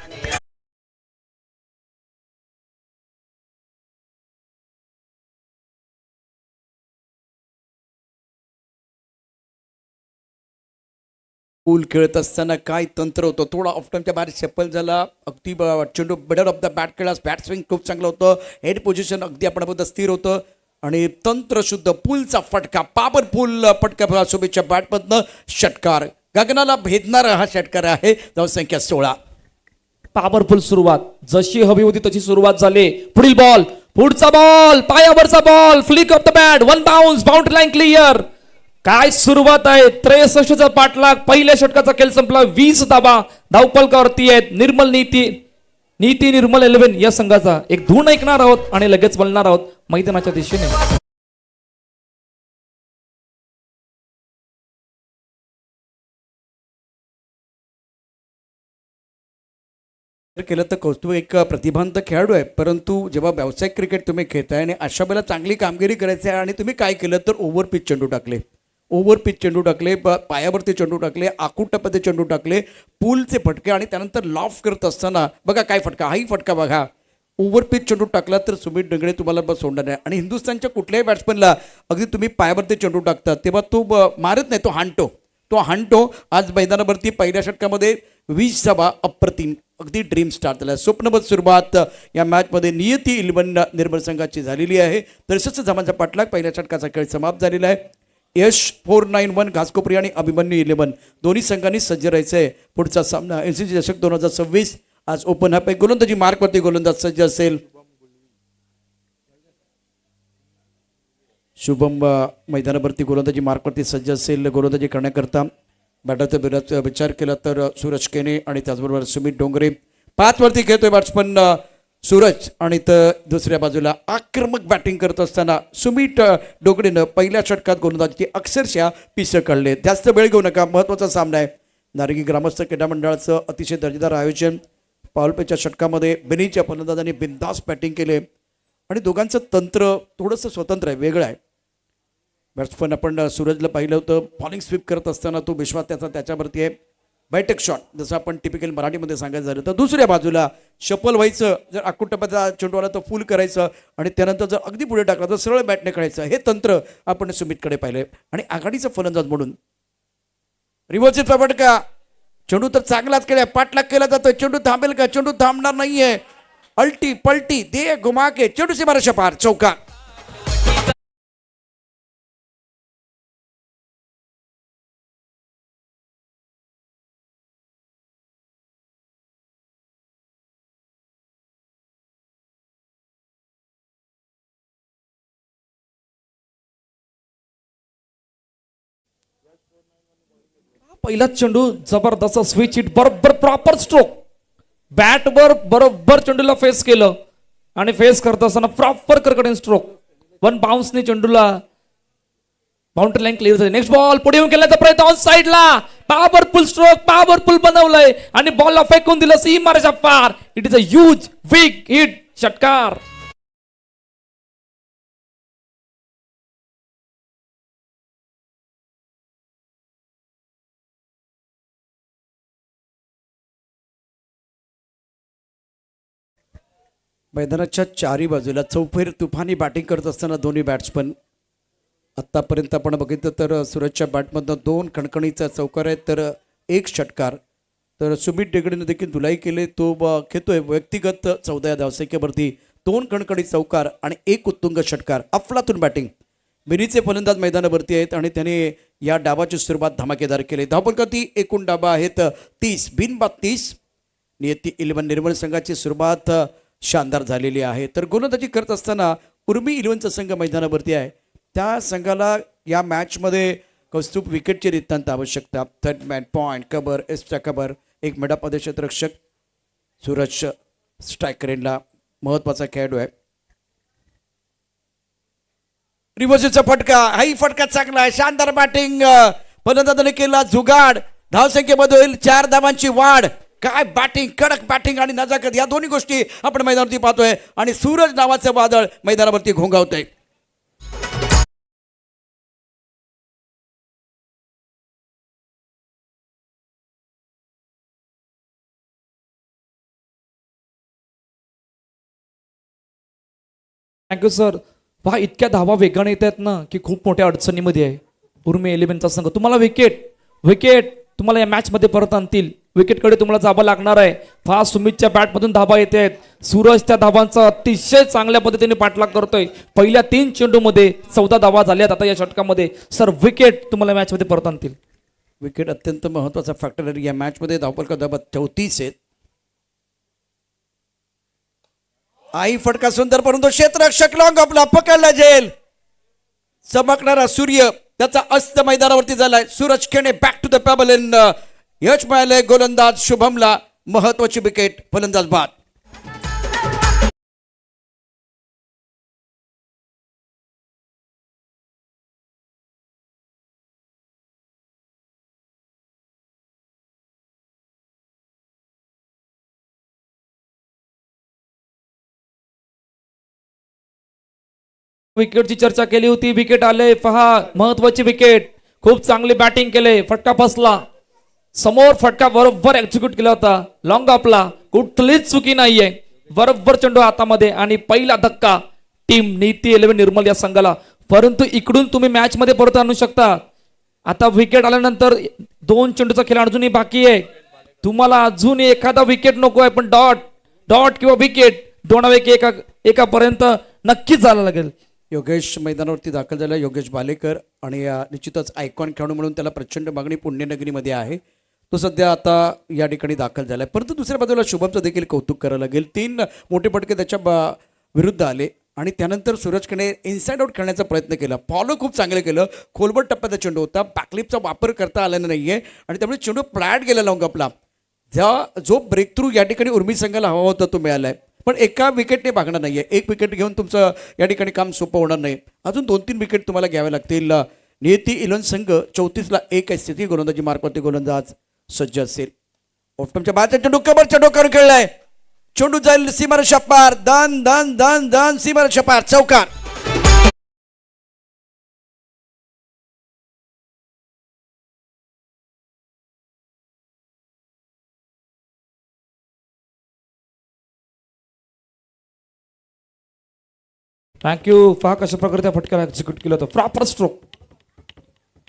पूल खेळत असताना काय तंत्र होतं. थोडा ऑफ टाइमच्या बाहेर सफल झाला, अगदी चेंडू मिडल ऑफ द बॅट खेळास, बॅट स्विंग खूप चांगलं होतं, हेड पोझिशन अगदी आपण बघत स्थिर होतं आणि तंत्रशुद्ध पूलचा फटका, पॉवरफुल फटका सुमितच्या बॅटमधनं षटकार. गगनाला भेदणारा हा षटकार आहे धावसंख्या 16. पॉवरफुल सुरुवात जशी हवी होती तशी सुरुवात झाली. पुढील बॉल, पुढचा बॉल, पायावरचा ball, flick off the bat, one bounce, boundary line clear. काय सुरुवात आहे. 63 चा पाठलाग. पहिल्या षटकाचा खेळ संपला. 20 धाबा धावपलकावरती आहेत. निर्मल नीती निर्मल 11 या संघाचा एक धून ऐकणार आहोत आणि लगेच बोलणार आहोत मैदानाच्या दिशेने. केलं तर कौस्तुभ एक प्रतिभांत खेळाडू आहे, परंतु जेव्हा व्यावसायिक क्रिकेट तुम्ही खेळताय आणि अशा वेळेला चांगली कामगिरी करायची आहे आणि तुम्ही काय केलं तर ओव्हर पिच चेंडू टाकले, पायावरती चेंडू टाकले, आकुटपणे चेंडू टाकले, पूलचे फटके आणि त्यानंतर लॉफ करत असताना बघा काय फटका, हाही फटका बघा. ओव्हर पिच चेंडू टाकला तर सुमित डंगळे तुम्हाला बस सोडणार नाही. आणि हिंदुस्थानच्या कुठल्याही बॅट्समनला अगदी तुम्ही पायावरती चेंडू टाकता तेव्हा तो मारत नाही, तो हाणतो. आज मैदानावरती पहिल्या षटकामध्ये 20 धावा, अप्रतिम, अगदी ड्रीम स्टार्ट झाला. स्वप्नबद्ध सुरुवात या मॅचमध्ये नियती 11 निर्मल संघाची झालेली आहे. 63 धावांचा पाठलाग. पहिल्या षटकाचा खेळ समाप्त झालेला आहे. यश 491 घासकोपरी आणि अभिमन्यू 11 दोन्ही संघांनी सज्ज राहायचं आहे. पुढचा सामना एनसीसी चषक 2026 आज ओपन हॅप आहे. गोलंदाजी मार्कवरती गोलंदाज सज्ज असेल. शुभम मैदानावरती गोलंदाजी मार्कवरती सज्ज असेल. गोलंदाजी करण्याकरता बॅटरचा विचार केला तर सूरज केने आणि त्याचबरोबर सुमित डोंगरे. 5 वरती खेळतोय बॅट्समन सूरज आणि तर दुसऱ्या बाजूला आक्रमक बॅटिंग करत असताना सुमित डोंगरेनं पहिल्या षटकात गोलंदाजीची अक्षरशः पिसं काढले. जास्त वेळ घेऊ नका, महत्त्वाचा सामना आहे. नारंगी ग्रामस्थ क्रीडा मंडळाचं अतिशय दर्जेदार आयोजन. पावलपेच्या षटकामध्ये बेनीच्या फलंदाजांनी बिनधास्त बॅटिंग केले आणि दोघांचं तंत्र थोडंसं स्वतंत्र आहे, वेगळं आहे. बॅट्समन आपण सूरजला पाहिलं होतं फॉलिंग स्वीप करत असताना तो विश्वास त्याच्यावरती आहे. बैठक शॉट जसं आपण टिपिकल मराठीमध्ये सांगायचं झालं तर दुसऱ्या बाजूला शफल व्हायचं, जर आकुटप्याचा चेंडू आला तर फुल करायचं आणि त्यानंतर जर अगदी पुढे टाकला तर सरळ बॅटने खेळायचं. हे तंत्र आपण सुमितकडे पाहिलंय. आणि आघाडीचा फलंदाज म्हणून रिव्हर्सचा फटका, चेंडू तर चांगलाच केलाय, पाठलाग केला जातोय. चेंडू थांबेल का? चेंडू थांबणार नाहीये. अल्टी पलटी दे घुमा के चेंडू से मारा पार, चौका. पहिलाच चेंडू जबरदस्त स्विच हिट, बरोबर प्रॉपर स्ट्रोक, बॅटवर बरोबर चेंडूला फेस केलं आणि फेस करत असताना प्रॉपर कडकडीन स्ट्रोक. वन बाउन्सने चेंडूला बाउंड्री लाईन क्लिअर झाली. नेक्स्ट बॉल पुढे येऊन केल्याचा प्रयत्न ऑन साइडला, पॉवरफुल स्ट्रोक, पॉवरफुल बनवलंय आणि बॉलला फेकून दिलं सीम मारायच्या पार. It is a huge big hit, षटकार. मैदानाच्या चारी बाजूला चौफेर तुफानी बॅटिंग करत असताना दोन्ही बॅट्समन आत्तापर्यंत आपण बघितलं तर सूरजच्या बॅटमधनं 2 खणखणीचा चौकार आहेत तर 1 षटकार. तर सुमित डेगडेने देखील धुलाई केले, तो खेळतोय व्यक्तिगत 14 धावसंख्येवरती 2 खणखणी चौकार आणि 1 उत्तुंग षटकार. अफलातून बॅटिंग. बेनीचे फलंदाज मैदानावरती आहेत आणि त्याने या डावाची सुरुवात धमाकेदार केली. धावपलकावरती एकूण डावा आहेत 30, बिनबाद 30. नियती 11 निर्मल संघाची सुरुवात शानदार झालेली आहे. तर गोलंदाजी करत असताना उर्मी 11चा संघ मैदानावरती आहे. त्या संघाला या मॅचमध्ये कौस्तुभ विकेटची नितांत आवश्यकता. थर्ड मॅन पॉईंट, कबर, एक्स्ट्रा कबर, एक मिडअप क्षेत्ररक्षक. सूरज स्ट्राईक रेंजला महत्वाचा खेळाडू आहे. रिव्हर्सचा फटका, हाही फटका चांगला आहे, शानदार बॅटिंग. फलंदाजाने केला जुगाड. धावसंख्येमध्ये होईल 4 धावांची वाढ. काय बॅटिंग, कडक बॅटिंग आणि नजाकत या दोन्ही गोष्टी आपण मैदानावरती पाहतोय आणि सूरज नावाचं वादळ मैदानावरती घोंगावतंय. Thank you sir. पहा इतक्या धावा वेगाने येत आहेत ना की खूप मोठ्या अडचणीमध्ये आहे उर्मी 11चा संघ. तुम्हाला विकेट तुम्हाला या मॅच मध्ये परत आणतील. विकेटकडे तुम्हाला जावं लागणार आहे. फास्ट सुमितच्या बॅटमधून धावा येत आहेत. सूरज त्या धावांचा अतिशय चांगल्या पद्धतीने पाठलाग करतोय. पहिल्या 3 चेंडूमध्ये 14 धावा झाल्यात आता या षटकामध्ये. सर विकेट तुम्हाला मॅच मध्ये परत आणतील. विकेट अत्यंत महत्त्वाचा फॅक्टर आहे या मॅचमध्ये. धावफलक धाबा 34 आहेत. आई फटका सुंदर, परंतु क्षेत्ररक्षक लॉंग आपला पकडला जाईल. चमकणारा सूर्य त्याचा अस्त मैदानावरती झालाय. Suraj Khene back to the pavilion. यश मिळाले गोलंदाज शुभमला. महत्वाची विकेट, फलंदाज बाद. विकेटची चर्चा केली होती. विकेट आले पहा, महत्वाची विकेट. खूप चांगली बॅटिंग केले, फटका फसला. समोर फटका बरोबर एक्झिक्यूट केला होता. लॉंग आपला कुठलीच चुकी नाहीये. बरोबर चेंडू हातामध्ये आणि पहिला धक्का टीम नीती 11 निर्मल या संघाला. परंतु इकडून तुम्ही मॅच मध्ये परत आणू शकता. आता विकेट आल्यानंतर 2 चेंडूचा खेळ अजूनही बाकी आहे. तुम्हाला अजून एखादा विकेट नको आहे, पण डॉट किंवा विकेट दोनापैकी एकापर्यंत नक्कीच जायला लागेल. योगेश मैदानावरती दाखल झाला. योगेश बालेकर आणि निश्चितच आयकॉन खेळाडू म्हणून त्याला प्रचंड मागणी पुण्यनगरीमध्ये आहे. तो सध्या आता या ठिकाणी दाखल झाला आहे. परंतु दुसऱ्या बाजूला शुभमचं देखील कौतुक करायला लागेल. 3 मोठे फटके त्याच्या विरुद्ध आले आणि त्यानंतर सूरज खेणे इनसाइड आउट खेळण्याचा प्रयत्न केला. फॉलो खूप चांगलं केलं. खोलबट टप्प्याचा चेंडू होता. बॅकलिपचा वापर करता आला नाहीये आणि त्यामुळे चेंडू फ्लॅट गेला लॉंग आपला. जो ब्रेक थ्रू या ठिकाणी उर्मी संघाला हवा होता तो मिळालाय. पण एका विकेटने भागणार नाहीये. एक विकेट घेऊन तुमचं या ठिकाणी काम सोपं होणार नाही. अजून 2-3 विकेट तुम्हाला घ्यावे लागतील. नियती 11 संघ 34ला 1 आहे स्थिती. गोलंदाजी मार्कवरती गोलंदाज सज्ज असेल. ऑप्टमच्या बाहेरचा चेंडू कबरच्या डोक्यावर खेळलाय. चेंडू जाईल सीमारेषा पार. दान दान दान दान सीमारेषा पार. चौकार. थँक्यू. पहा कशा प्रकारे त्या फटक्याला एक्झिक्यूट केलं होतं. प्रॉपर स्ट्रोक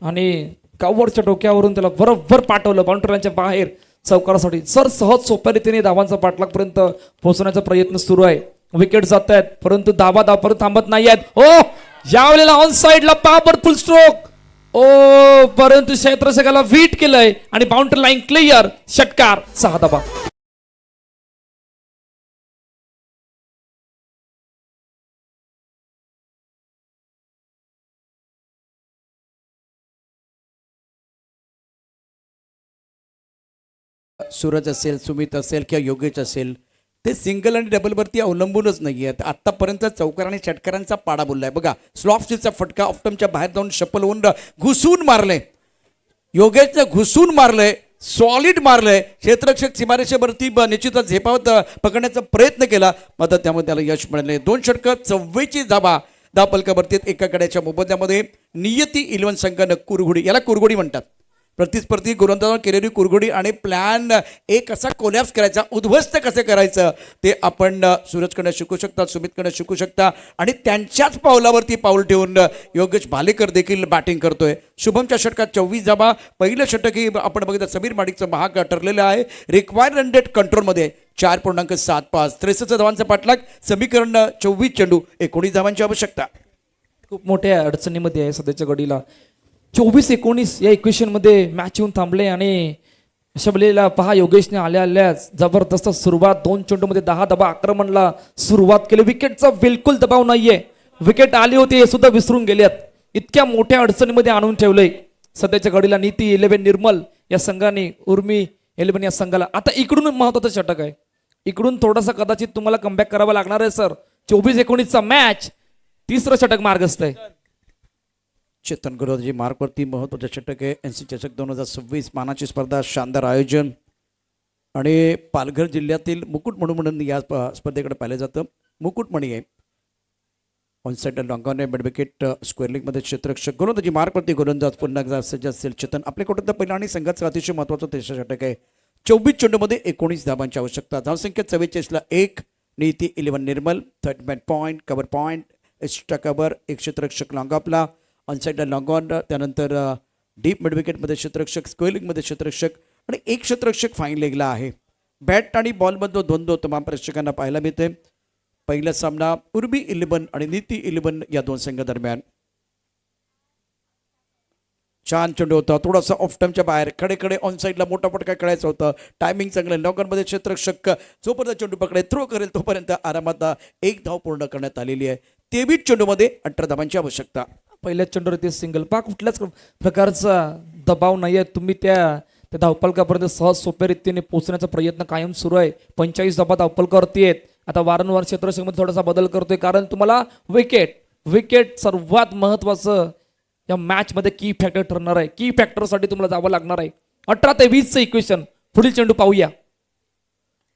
आणि कव्हरच्या डोक्यावरून त्याला बरोबर पाठवलं बाउंड्रीच्या बाहेर चौकारासाठी. सर सहज सोप्या रीतीने धावांचा पाठलागपर्यंत पोहोचण्याचा प्रयत्न सुरू आहे. विकेट जात आहेत परंतु धावा परत थांबत नाही आहेत. ओ यावेळेला ऑन साइडला पॉवरफुल स्ट्रोक. ओ परंतु क्षेत्ररक्षकाला वीट केलंय आणि बाउंड्री लाईन क्लिअर. षटकार. 6 धावा. सूरज असेल, सुमित असेल किंवा योगेश असेल, ते सिंगल आणि डबलवरती अवलंबूनच नाही आहेत. आत्तापर्यंत चौकार आणि षटकारांचा पाडा बोललाय. बघा स्लॉपस्टिलचा फटका ऑफ्टमच्या बाहेर जाऊन शपल होऊन घुसून मारले. योगेशने घुसून मारलंय, सॉलिड मारलंय. क्षेत्ररक्षक सीमारेषेवरती निश्चितच झेपावत पकडण्याचा प्रयत्न केला, मात्र त्यामध्ये त्याला यश मिळाले. 2 षटकं 44 धावा धावफलकावरती एका गड्याच्या मोबदल्यामध्ये. नियती 11 संघानं कुरघोडी, याला कुरघोडी म्हणतात, प्रतिस्पर्धी गोलंदाजांवर केलेली कुरघोडी आणि प्लॅन ए कसा कोलॅप्स करायचा, उद्ध्वस्त कसं करायचं ते आपण सूरजकडनं शिकू शकता, सुमितकडनं शिकू शकता. आणि त्यांच्याच पावलावरती पाऊल ठेवून योगेश भालेकर देखील बॅटिंग करतोय. शुभमच्या षटकात 24 धावा. पहिलं षटक ही आपण बघितलं समीर माडिकचं महाग ठरलेलं आहे. रिक्वायर्ड रन रेट कंट्रोलमध्ये 4.75. 63 धावांचा पाठलाग. समीकरण 24 चेंडू 19 धावांची आवश्यकता. खूप मोठ्या अडचणीमध्ये आहे सध्याच्या घडीला. 24-19 या इक्वेशन मध्ये मॅच येऊन थांबले आणि अशा वेळेला पहा योगेशने आल्या जबरदस्त सुरुवात. 2 चेंडूमध्ये 10 धावा आक्रमणला सुरुवात केली. विकेटचा बिलकुल दबाव नाहीये. विकेट आली होती हे सुद्धा विसरून गेल्यात. इतक्या मोठ्या अडचणीमध्ये आणून ठेवलंय सध्याच्या घडीला नीती 11 निर्मल या संघाने उर्मी 11 या संघाला. आता इकडून महत्वाचं षटक आहे. इकडून थोडासा कदाचित तुम्हाला कमबॅक करावा लागणार आहे सर. 24-19चा मॅच. 3रं षटक मार्गस्थ आहे. चेतन गोलंदाजी मार्कवरती महत्त्वाचं षटक आहे. NC चषक 2026 मानाची स्पर्धा. शानदार आयोजन आणि पालघर जिल्ह्यातील मुकुटमणी म्हणून या स्पर्धेकडे पाहिलं जातं. मुकुटमणी आहे. Onside long-on mid wicket. Square लीगमध्ये क्षेत्ररक्षक गोलंदाजी मार्कवरती गोलंदाज पुन्हा एकदा सज्ज असेल चेतन. आपल्याकडून पहिला आणि संघाचं अतिशय महत्त्वाचं 23रं षटक आहे. 24 चेंडूमध्ये 19 धावांची आवश्यकता. धावसंख्या 44ला 1. नीती 11 निर्मल. 30 point. Cover point. Extra cover. एक क्षेत्ररक्षक लॉंग आपला. ऑनसाइडला लॉंग ऑन. त्यानंतर डीप मिड विकेटमध्ये क्षेत्ररक्षक. स्क्वेअर लीगमध्ये क्षेत्ररक्षक आणि एक क्षेत्ररक्षक फाईन लेगला आहे. बॅट आणि बॉलमधलं द्वंद्व तमाम प्रेक्षकांना पाहायला मिळते. पहिला सामना उर्मी 11 आणि नीती 11 या 2 संघादरम्यान. छान चेंडू होता, थोडासा ऑफ टाइमच्या बाहेर, कडे ऑन साईडला मोठा फटका खेळायचा होता, टायमिंग चांगलं, नॉकरमध्ये क्षेत्ररक्षक जोपर्यंत चेंडू पकडेल थ्रो करेल तोपर्यंत आरामात एक धाव पूर्ण करण्यात आलेली आहे. 23 चेंडूमध्ये 18 धावांची आवश्यकता. पहिल्याच चेंडूवरती सिंगल पा कुठल्याच प्रकारचा दबाव नाही आहे. तुम्ही त्या धावपलकापर्यंत सहज सोप्या रीतीने पोहोचण्याचा प्रयत्न कायम सुरू आहे. 45 धावा धावपलकावरती आहेत. आता वारंवार क्षेत्ररक्षकमध्ये थोडासा बदल करतोय कारण तुम्हाला विकेट सर्वात महत्वाचं या मॅच मध्ये की फॅक्टर ठरणार आहे. की फॅक्टरसाठी तुम्हाला जावं लागणार आहे. 18-20 इक्वेशन. पुढील चेंडू पाहूया.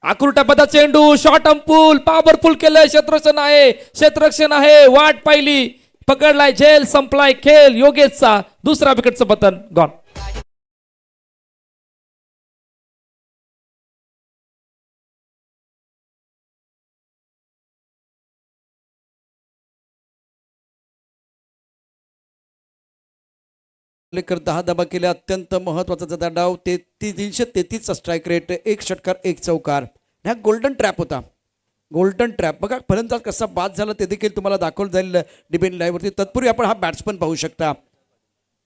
आकृत्यापदा चेंडू शॉर्ट अंपूल पॉवरफुल केलंय. क्षेत्ररक्षण आहे वाट पाहिली, पकडलाय, झेल संपलाय खेळ. योगेशचा दुसरा विकेटचं पतन गॉन. लेकर 10 धावा केल्या. अत्यंत महत्वाचा त्याचा डाव. 333 स्ट्राईक रेट, 1 षटकार 1 चौकार. हा गोल्डन ट्रॅप होता. गोल्डन ट्रॅप बघा फलंदाज कसा बाद झाला ते देखील तुम्हाला दाखवलं जाईल डिबेन लाईव्हवरती. तत्पूर्वी आपण हा बॅट्समन पाहू शकता.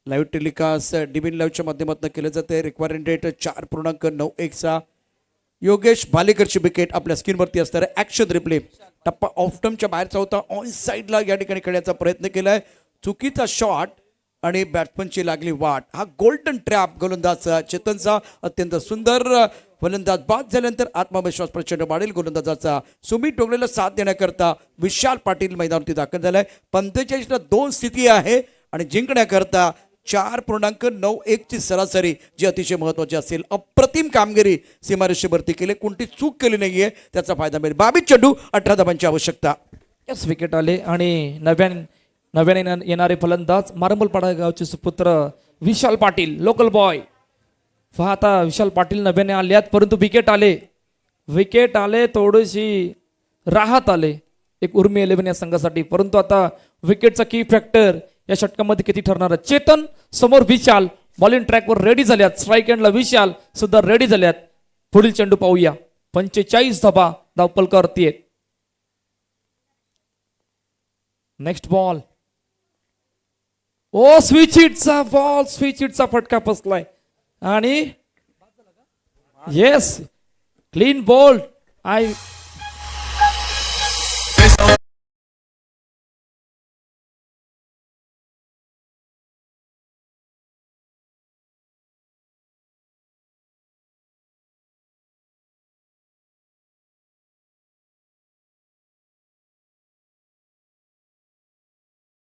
लाईव्ह टेलिकास्ट डिबेन लाईव्हच्या माध्यमातून केलं जाते. Required rate 4.91चा. योगेश भालेकरची विकेट आपल्या स्क्रीनवरती असणार आहे. Action replay. टप्पा ऑफ टर्मच्या बाहेरचा होता. ऑन साईडला या ठिकाणी खेळण्याचा प्रयत्न केलाय. चुकीचा शॉट आणि बॅट्समनची लागली वाट. हा गोल्डन ट्रॅप गोलंदाज चेतनचा. अत्यंत सुंदर फलंदाज बाद झाल्यानंतर आत्मविश्वास प्रचंड वाढेल गोलंदाजाचा. सुमित डोंगरेला साथ देण्याकरता विशाल पाटील मैदानावरती दाखल झालाय. 45ला 2 स्थिती आहे आणि जिंकण्याकरता 4.91ची सरासरी जी अतिशय महत्वाची असेल. अप्रतिम कामगिरी सीमारेषेवरती केली, कोणती चूक केली नाहीये, त्याचा फायदा मिळेल. 22 चेंडू 18 धावांची आवश्यकता. यस विकेट आले आणि नव्याने येणारे फलंदाज मारंबलपाडा गावचे सुपुत्र विशाल पाटील लोकल बॉय. आता विशाल पाटील नव्याने आल्यात परंतु विकेट आले थोडीशी राहत आले एक उर्मी 11 या संघासाठी. परंतु आता विकेटचा की फॅक्टर या षटकामध्ये किती ठरणार आहे. चेतन समोर विशाल बॉलिंग ट्रॅकवर रेडी झाल्यात. स्ट्राईक एंडला विशाल सुद्धा रेडी झाल्यात. पुढील चेंडू पाहूया. 45 धावा धावपलकावरती आहेत. Next ball. ओ स्विच हिटचा फटका बसलाय आणि येस क्लीन बॉल.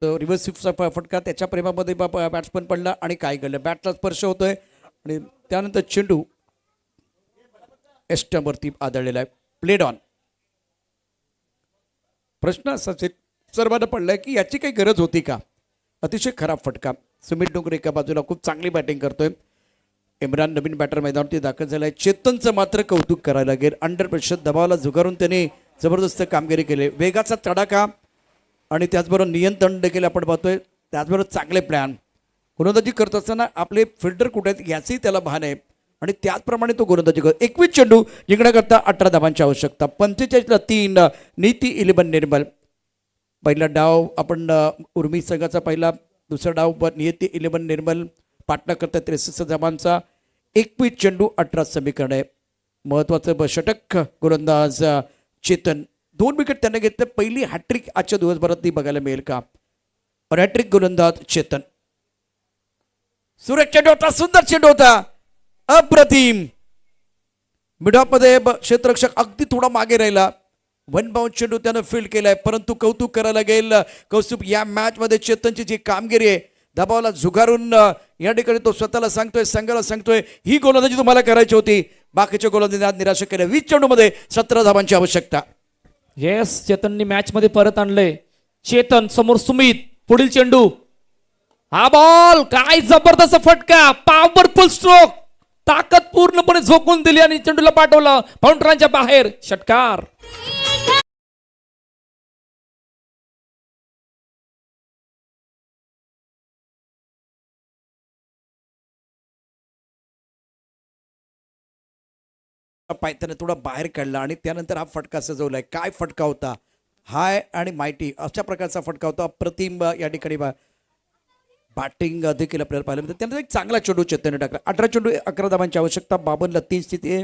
रिव्हर्स स्विपचा फटका. त्याच्या प्रेमामध्ये बॅट्समन पडला आणि काय घडलं. बॅटला स्पर्श होतोय आणि त्यानंतर चेंडू एस्टमवरती आदळलेला आहे. Played on. प्रश्न असा सर्वांना पडलाय की याची काही गरज होती का. अतिशय खराब फटका. सुमित डोंगरे एका बाजूला खूप चांगली बॅटिंग करतोय. इम्रान नवीन बॅटर मैदानावरती दाखल झालाय. चेतनचं मात्र कौतुक करायला लागेल. अंडर प्रेशर दबावाला झुगारून त्याने जबरदस्त कामगिरी केली. वेगाचा तडाखा आणि त्याचबरोबर नियंत्रण देखील आपण पाहतोय. त्याचबरोबर चांगले प्लॅन. गोलंदाजी करत असताना आपले फिल्डर कुठे आहेत याचंही त्याला भान आहे आणि त्याचप्रमाणे तो गोलंदाजी करतो. 21 चेंडू जिंकण्याकरता 18 धावांची आवश्यकता. 45ला 3 नीती 11 निर्मल. पहिला डाव आपण उर्मी संघाचा पहिला. दुसरा डाव नियती 11 निर्मल पाटणा करता 63 धावांचा. 21 चेंडू 18 समीकरण आहे. महत्वाचं षटक गोलंदाज चेतन. 2 विकेट त्याने घेतले. पहिली हॅट्रिक आजच्या दिवसभरात ती बघायला मिळेल का. हॅट्रिक गोलंदाज चेतन. सुरेख चेंडू होता. सुंदर चेंडू होता. अप्रतिम. मिडॉपमध्ये क्षेत्ररक्षक अगदी थोडा मागे राहिला. 1 बाउंड चेंडू त्यानं फील्ड केलाय. परंतु कौतुक करायला गेल कौस्तुभ. या मॅच मध्ये चेतनची जी कामगिरी आहे दबावाला झुगारून या ठिकाणी तो स्वतःला सांगतोय, संघाला सांगतोय ही गोलंदाजी तुम्हाला करायची होती. बाकीच्या गोलंदाजी निराश केल्या. 20 चेंडू मध्ये 17 धावांची आवश्यकता. येस चेतननी मॅच मध्ये परत आणलंय. चेतन समोर सुमित. पुढील चेंडू. हा बॉल काय जबरदस्त फटका. Powerful stroke. ताकद पूर्णपणे झोकून दिली आणि चेंडूला पाठवलं बाउंड्रीच्या बाहेर. षटकार. पायथ्याने थोडा बाहेर काढला आणि त्यानंतर हा फटका सजवलाय. काय फटका होता. हाय आणि मायटी अशा प्रकारचा फटका होता. अप्रतिम या ठिकाणी बॅटिंग देखील आपल्याला पाहायला मिळतं. त्यानंतर एक चांगला चेंडू चेतनने टाकला. 18 चेंडू 11 धावांची आवश्यकता. 52ला 3 स्थिती आहे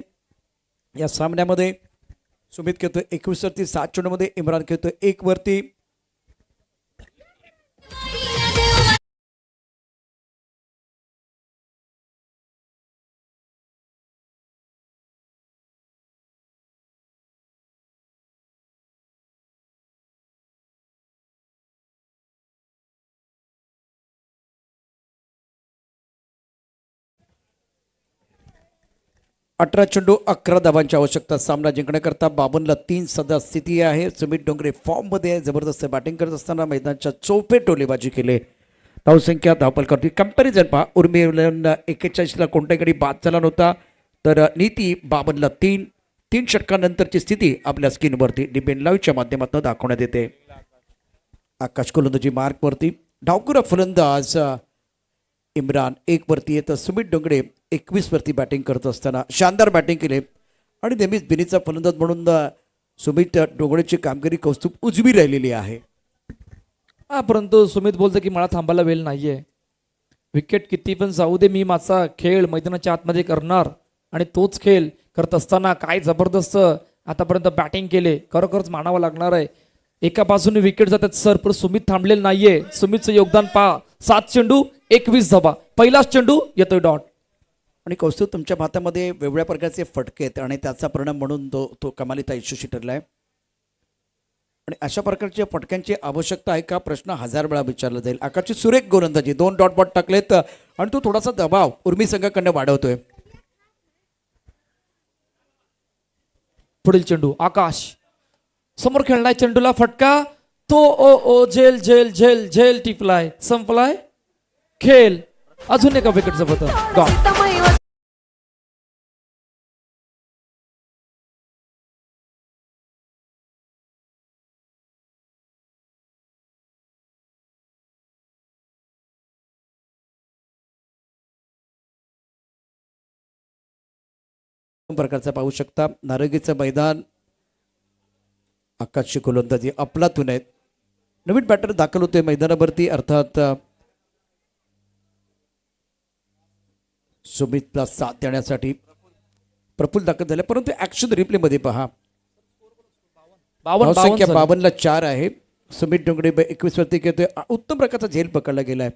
या सामन्यामध्ये. सुमित खेळतोय 21 वरती. 7 चेंडूमध्ये इम्रान खेळतोय 1 वरती. अठरा चेंडू 11 धावांची आवश्यकता. सामना जिंकण्याकरता 52ला 3 सध्या स्थिती आहे. सुमित डोंगरे फॉर्ममध्ये आहे. जबरदस्त बॅटिंग करत असताना मैदानाच्या चौफे टोलेबाजी केले. धावसंख्या धावपल करते. कंपॅरिझन पहा. उर्मी 41ला कोणत्याकडे बाद झाला नव्हता. तर नीती 52ला 3 षटकानंतरची स्थिती आपल्या स्क्रीनवरती डिपेंड लाईव्हच्या माध्यमातून दाखवण्यात येते. आकाश गोलंदाजी मार्कवरती. डावकुरा फलंदाज इम्रान 1 वरती येतं. सुमित डोंगरे 21 वरती बॅटिंग करत असताना शानदार बॅटिंग केले आणि नेहमीच बिनीचा फलंदाज म्हणून सुमित डोंगरेची कामगिरी कौस्तुभ उजवी राहिलेली आहे. परंतु सुमित बोलतो की मला थांबायला वेळ नाहीये. विकेट किती पण जाऊ दे, मी माझा खेळ मैदानाच्या आतमध्ये करणार. आणि तोच खेळ करत असताना काय जबरदस्त आतापर्यंत बॅटिंग केले, खरोखरच मानावं लागणार आहे. एका बाजूने विकेट जातात सर, पण सुमित थांबलेलं नाहीये. सुमितचं योगदान पहा. 7 चेंडू 21 धावा. पहिलाच चेंडू येतोय डॉट. आणि कौस्तुभ तुमच्या भातामध्ये वेगवेगळ्या प्रकारचे फटके आहेत आणि त्याचा परिणाम म्हणून तो कमालीचा यशस्वी ठरला आहे. आणि अशा प्रकारच्या फटक्यांची आवश्यकता आहे का प्रश्न 1000 वेळा विचारला जाईल. आकाशची सुरेख गोलंदाजी. 2 डॉट बॉट टाकलेत आणि तो थोडासा दबाव उर्मी संघाकडनं वाढवतोय. पुढील चेंडू आकाश समोर खेळलाय. चेंडूला फटका. तो ओ झेल झेल झेल झेल टिपलाय. संपलाय खेळ. अजून एका विकेटचं पतन. गॉल. प्रकारचा पाहू शकता. नारंगीचं मैदान. आकाशची गोलंदाजी अफलातून आहेत. नवीन बॅटर दाखल होते मैदानावरती. अर्थात सुमितला साथ देण्यासाठी प्रफुल्ल दाखल झाले. परंतु ऍक्शन रिप्ले मध्ये पहा. 52ला 4 आहे. सुमित डोंगरे 21 वरती घेतोय. उत्तम प्रकारचा झेल पकडला गेलाय.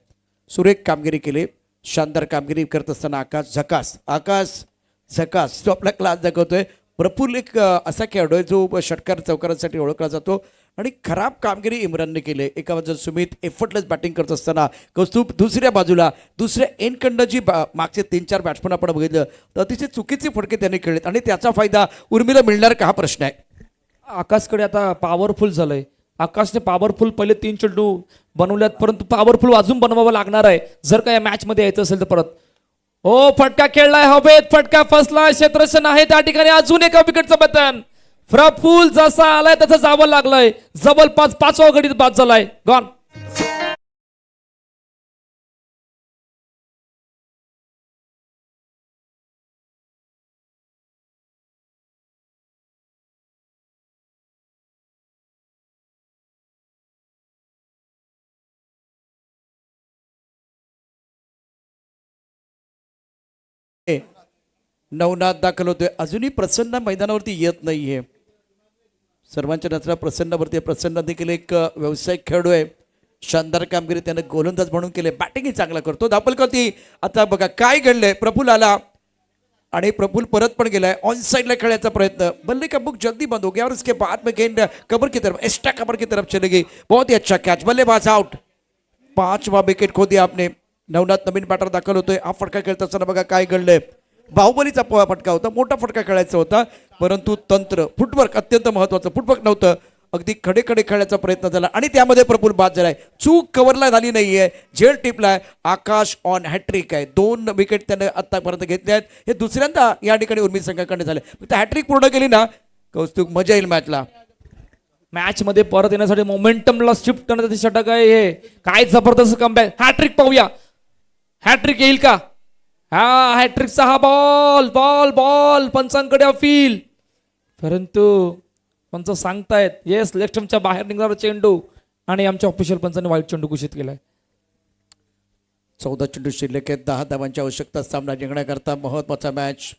सुरेख कामगिरी केली. शानदार कामगिरी करत असताना आकाश झकास तो आपला क्लास दाखवतोय. प्रफुल्ल एक असा खेळाडू आहे जो षटकार चौकारांसाठी ओळखला जातो आणि खराब कामगिरी इम्रानने केली. एका बाजूला सुमित एफर्टलेस बॅटिंग करत असताना कौस्तुभ दुसऱ्या बाजूला दुसऱ्या एंडकडनं जी मागचे 3-4 बॅट्समन आपण बघितलं तर अतिशय चुकीचे फटके त्यांनी खेळलेत आणि त्याचा फायदा उर्मीला मिळणार का हा प्रश्न आहे. आकाशकडे आता पॉवरफुल झालंय. आकाशने पॉवरफुल पहिले 3 चेंडू बनवल्यात, परंतु पॉवरफुल अजून बनवावं लागणार आहे जर का या मॅच मध्ये यायचं असेल तर. परत फटका खेळलाय हवेत. फटका फसला. क्षेत्ररक्षण आहे त्या ठिकाणी. अजून एका विकेटचं पतन. प्रफुल्ल जसा आलाय तसं जावं लागलंय. जबरदस्त 5व्या गडीत बाद झालाय. गॉन. नवनाथ दाखल होतोय. अजूनही प्रसन्न मैदानावरती येत नाहीये. सर्वांच्या नजरा प्रसन्नावरती. प्रसन्न देखील एक व्यावसायिक खेळाडू आहे. शानदार कामगिरी त्याने गोलंदाज म्हणून केले. बॅटिंगही चांगला करतो. धापलकरती. आता बघा काय घडलंय. प्रफुल्ल आला आणि प्रफुल्ल परत पण गेलाय. ऑन साइड ला खेळायचा प्रयत्न. बल्ले का बुक जल्दी बंद हो गया और उसके बाद में गेंद कवर की तरफ एक्स्ट्रा कवर की तरफ चली गई. बहुत ही अच्छा कैच. बल्लेबाज आउट. 5वां विकेट खो दिया आपने. नवनाथ नवीन बॅटर दाखल होतोय. हा फटका खेळत असताना बघा काय घडलंय. बाहुबलीचा फटका होता. मोठा फटका खेळायचा होता परंतु तंत्र फुटवर्क अत्यंत महत्वाचं. फुटवर्क नव्हतं. अगदी खडे खेळायचा प्रयत्न झाला आणि त्यामध्ये प्रफुल्ल बाद झालाय. चूक कव्हरला झाली नाहीये. झेल टिपलाय. आकाश ऑन हॅट्रिक आहे. 2 विकेट त्याने आतापर्यंत घेतले आहेत. हे दुसऱ्यांदा या ठिकाणी उर्मी संघाकडे झाले. हॅट्रिक पूर्ण केली ना कौस्तुभ मजा येईल मॅचला. मॅच मध्ये परत येण्यासाठी मोमेंटमला शिफ्ट करण्यासाठी षटक आहे हे. काय जबरदस्त कमबॅक. हॅट्रिक पाहूया. हॅट्रिक येईल का. हा हॅट्रिकचा हा बॉल बॉल बॉल पंचांकडे अपील. परंतु पंच सांगतायत येस लेफ्टच्या बाहेर निघणारा चेंडू आणि आमच्या ऑफिशियल पंचांनी वाईट चेंडू घोषित केलाय. 14 चेंडू शिल्लक आहेत. 10 धावांची आवश्यकता सामना जिंकण्याकरता. महत्वाचा मॅच.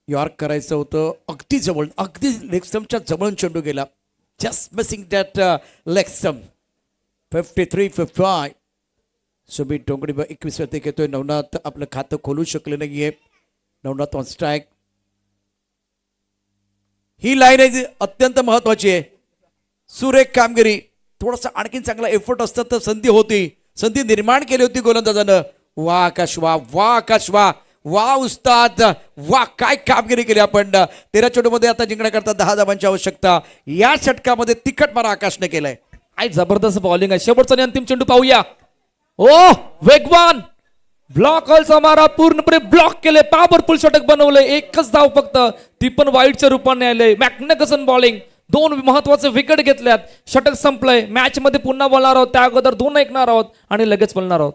यॉर्क करायचं होतं अगदी जवळ, अगदी लेगस्टमच्या जवळून चेंडू गेला. Just missing that leg stump. 53-55. Sumit Dongre 21 वरती घेतोय. नवनाथ आपलं खातं खोलू शकले नाहीये. Navnath on strike. ही लाईन आहे अत्यंत महत्वाची आहे. सुरेख कामगिरी. थोडासा आणखीन चांगला एफर्ट असता तर संधी होती, संधी निर्माण केली होती गोलंदाजानं. वा आकाश वा, वा आकाश वा, वा उस्ताद वा, काय कामगिरी केली आपण. 13 चेंडूमध्ये आता जिंकण्याकरता 10 धावांची आवश्यकता. या षटकामध्ये तिखट मारा आकाशने केलाय. काय जबरदस्त बॉलिंग आहे. शेवटचा आणि अंतिम चेंडू पाहूया. ओ वेगवान ब्लॉक हॉलचा मारा पूर्णपणे ब्लॉक केले. पॉवरफुल षटक बनवलंय. एकच धाव फक्त, ती पण वाईडच्या रूपाने आले. Magnificent bowling. 2 महत्वाचे विकेट घेतल्यात. षटक संपलंय. मॅच मध्ये पुन्हा बोलणार आहोत, त्या अगोदर 2 ऐकणार आहोत आणि लगेच बोलणार आहोत.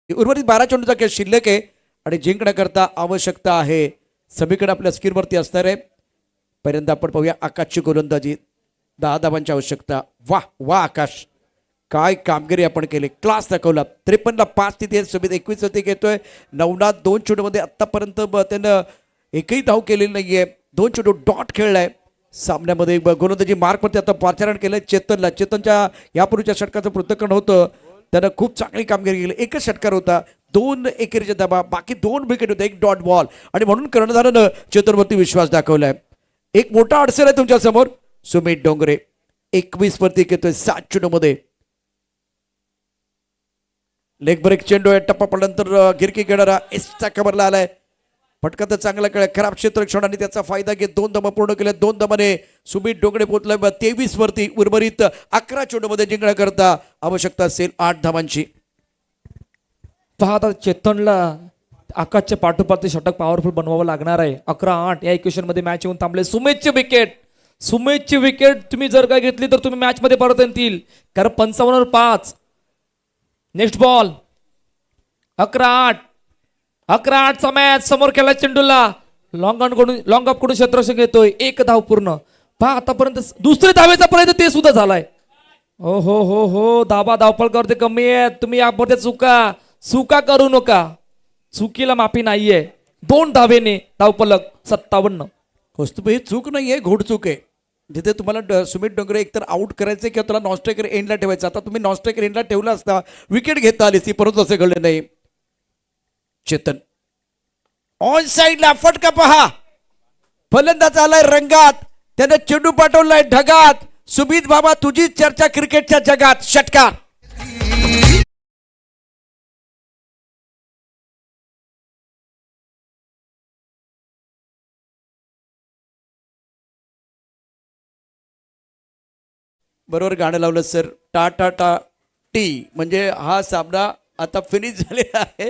उर्वरित 12 चेंडूचा खेळ शिल्लक आहे आणि जिंकण्याकरता आवश्यकता आहे. सगळीकडे आपल्या स्क्रीनवरती असणार आहे. पहिल्यांदा आपण पाहूया आकाशची गोलंदाजी. 10 धावांची आवश्यकता. वा वा आकाश, काय कामगिरी आपण केली. क्लास दाखवला. 53 ला 5 तिथे सुमित 21 वरती घेतोय. नवनाथ 2 चेंडूमध्ये आतापर्यंत त्यानं एकही धाव केलेली नाहीये. 2 चेंडू डॉट खेळलाय. सामन्यामध्ये गोलंदाजी मार्कवरती आता पाचारण केलंय चेतनला. चेतनच्या यापूर्वीच्या षटकाचं पृथक्करण होतं, त्यानं खूप चांगली कामगिरी केली. एकच षटकार होता, 2 एकेरीचे धावा, बाकी 2 विकेट होते, 1 डॉट बॉल. आणि म्हणून कर्णधारानं चेतनवरती विश्वास दाखवलाय. एक मोठा अडचण आहे तुमच्या समोर. सुमित डोंगरे 21 वरती घेतोय 7 चेंडूमध्ये. लेग ब्रेक चेंडू आहे. टप्पा पडल्यानंतर गिरकी घेणारा एसच्या कव्हरला आलाय. फटका तर चांगला खेळ. खराब क्षेत्ररक्षण आणि त्याचा फायदा घेत 2 धावा पूर्ण केल्या. 2 धावाने सुमित डोंगरे पोहोचलाय 23 वरती. उर्वरित 11 चेंडूमध्ये जिंकण्याकरता आवश्यकता असेल 8 धावांची. पहा आता चेतनला आकाशच्या पाठोपाठ षटक पॉवरफुल बनवावं लागणार आहे. 11-8 या इक्वेशन मध्ये मॅच येऊन थांबले. सुमितची विकेट, सुमितची विकेट तुम्ही जर काय घेतली तर तुम्ही मॅच मध्ये परत येतील. कारण 55 वर 5. Next ball. 11-8. 11-8 चा मॅच. समोर खेळला चेंडूला लॉंग ऑफ कडून क्षेत्ररक्षण घेतोय. 1 धाव पूर्ण. पहा आतापर्यंत दुसरे धावेचा प्रयत्न ते सुद्धा झालाय. ओ हो धावपळकावरती कमी आहे. तुम्ही यामध्ये चुका करू नका. चुकीला माफी नाहीये. 2 धावेने धावपलक 57. वस्तू ही चूक नाहीये, घोडचूक आहे. जिथे तुम्हाला सुमित डोंगरे एकतर आउट करायचे किंवा त्याला नॉन स्ट्रायकर एंडला ठेवायचं. आता तुम्ही नॉन स्ट्रायकर एंडला ठेवला असता, विकेट घेता आली ती, परंतु असे घडले नाही. चेतन ऑन साइडला फटका पहा. फलंदाज आलाय रंगात, त्याने चेंडू पाठवलाय ढगात. सुमित बाबा तुझी चर्चा क्रिकेटच्या जगात. षटकार. बरोबर गाणं लावलं सर. टा टा टा टी म्हणजे हा सामना आता फिनिश झालेला आहे.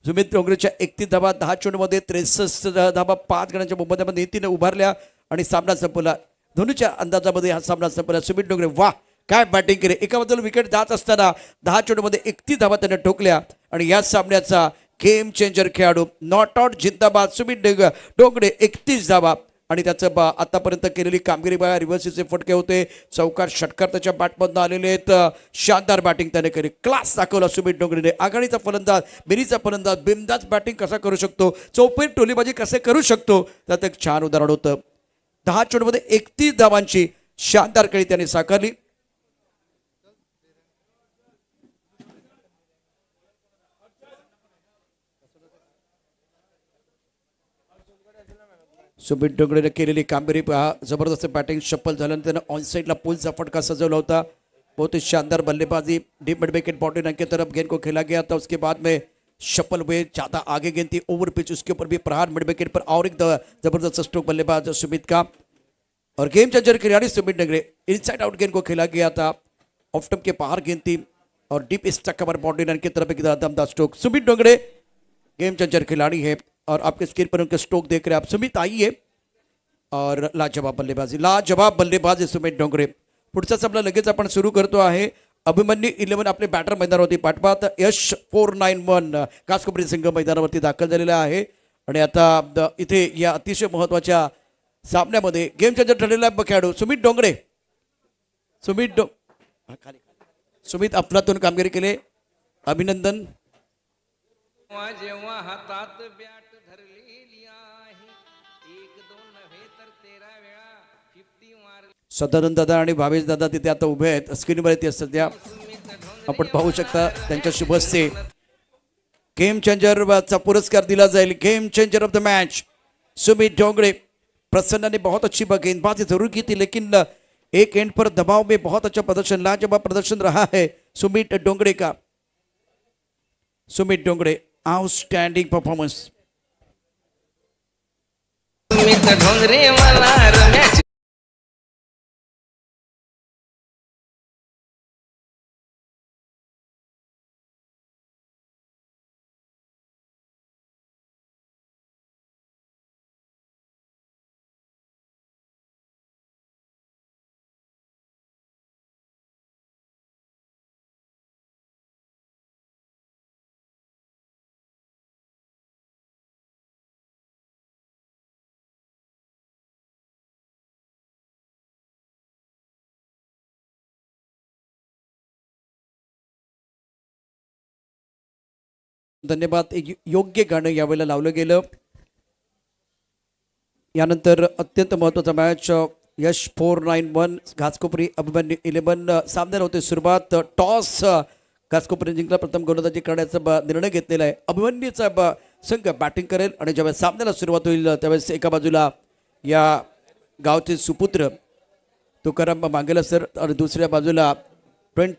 सुमित डोंगरेच्या 31 धावा 10 चेंडूमध्ये 63 धावा 5 गणांच्या मोबदल्यामध्ये नीतीने उभारल्या आणि सामना संपला. धोनीच्या अंदाजामध्ये हा सामना संपला. सुमित डोंगरे वा, काय बॅटिंग केली. एका बाजूला विकेट जात असताना 10 चेंडूमध्ये 31 धावा त्याने ठोकल्या आणि या सामन्याचा गेम चेंजर खेळाडू, नॉट आउट जिंदाबाद सुमित डोंगरे 31 धावा आणि त्याचं आतापर्यंत केलेली कामगिरी बघा. रिव्हर्सीचे फटके होते, चौकार षटकार त्याच्या बॅटमधून आलेले आहेत. शानदार बॅटिंग त्याने केली. क्लास दाखवला सुमित डोंगरेने. आघाडीचा फलंदाज, मिरीचा फलंदाज बिनधास्त बॅटिंग कसा करू शकतो, चौफेर टोलीबाजी कसे करू शकतो, त्यात एक छान उदाहरण होतं. 10 चेंडूमध्ये 31 धावांची शानदार खेळी त्याने साकारली. सुमित डोंगरेने केलेली कामगिरी पहा. जबरदस्त बॅटिंग. शप्पल झाल्यानं त्यानं ऑनसाइडला पुलचा फटका सजवला होता. बहुत ही शानदार बल्लेबाजी. डीप मिड विकेट बाउंड्री की तरफ गेंद को खेला गया था. उसके बाद में शप्पल हुए, ज्यादा आगे गेंद थी, ओवर पिच, उसके ऊपर भी प्रहार मिड विकेट पर और एक जबरदस्त स्ट्रोक बल्लेबाज सुमित का. और गेम चेंजर खिलाड़ी सुमित डोंगरे. इनसाइड आउट गेंद को खेला गया था. ऑफ स्टंप के बाहर गेंद थी. और डीप स्टक कवर बाउंड्री लाइन की तरफ एक दमदार stroke. Sumit Dongre game changer खिलाड़ी है और आपके स्क्रीन पर उनके स्ट्रोक देख रहे हैं आप। सुमित आइए और लाजवाब बल्लेबाजी सुमित डोंगरे। पुढचा सामना लगेच आपण सुरू करतो आहे। अभिमन्यू 11 आपले बॅटर मैदानावरती पाठवतात। यश 491 घासकोपरी संघ मैदानावरती दाखल झालेला आहे आणि आता इथे या अतिशय महत्वाच्या सामन्यामध्ये गेम चेंजर ठरलेला खेळाडू सुमित डोंगरे। सुमित अफलातून कामगिरी केले, अभिनंदन। जेव्हा हातात बॅट धरलेली आहे, एक दोन नव्हे तर 13 वेळा 50 मारली। सदानंद दादा आणि भावेश दादा तिथे आता उभे आहेत, स्क्रीनवर ते सध्या आपण पाहू शकता। त्यांच्या शुभ हस्ते गेम चेंजरचा पुरस्कार दिला जाईल। Game changer of the match Sumit Dongre. Prasanna ने बहुत अच्छी गेंदबाजी जरूर की थी, लेकिन एक एंड पर दबाव में बहुत अच्छा प्रदर्शन, लाजवाब प्रदर्शन रहा है सुमित डोंगरे का। Sumit Dongre outstanding performance. सुमित ढोंगरे मला रम्याची धन्यवाद। एक योग्य गाणं यावेळेला लावलं गेलं। यानंतर अत्यंत महत्त्वाचा मॅच यश 491 घासकोपरी अभिमन्यू 11 सामन्याला होते सुरुवात। टॉस घासकोपरी जिंकला, प्रथम गोलंदाजी करण्याचा निर्णय घेतलेला आहे। अभिमन्यूचा संघ बॅटिंग करेल आणि ज्यावेळेस सामन्याला सुरुवात होईल त्यावेळेस एका बाजूला या गावचे सुपुत्र तुकाराम मांगेला सर आणि दुसऱ्या बाजूला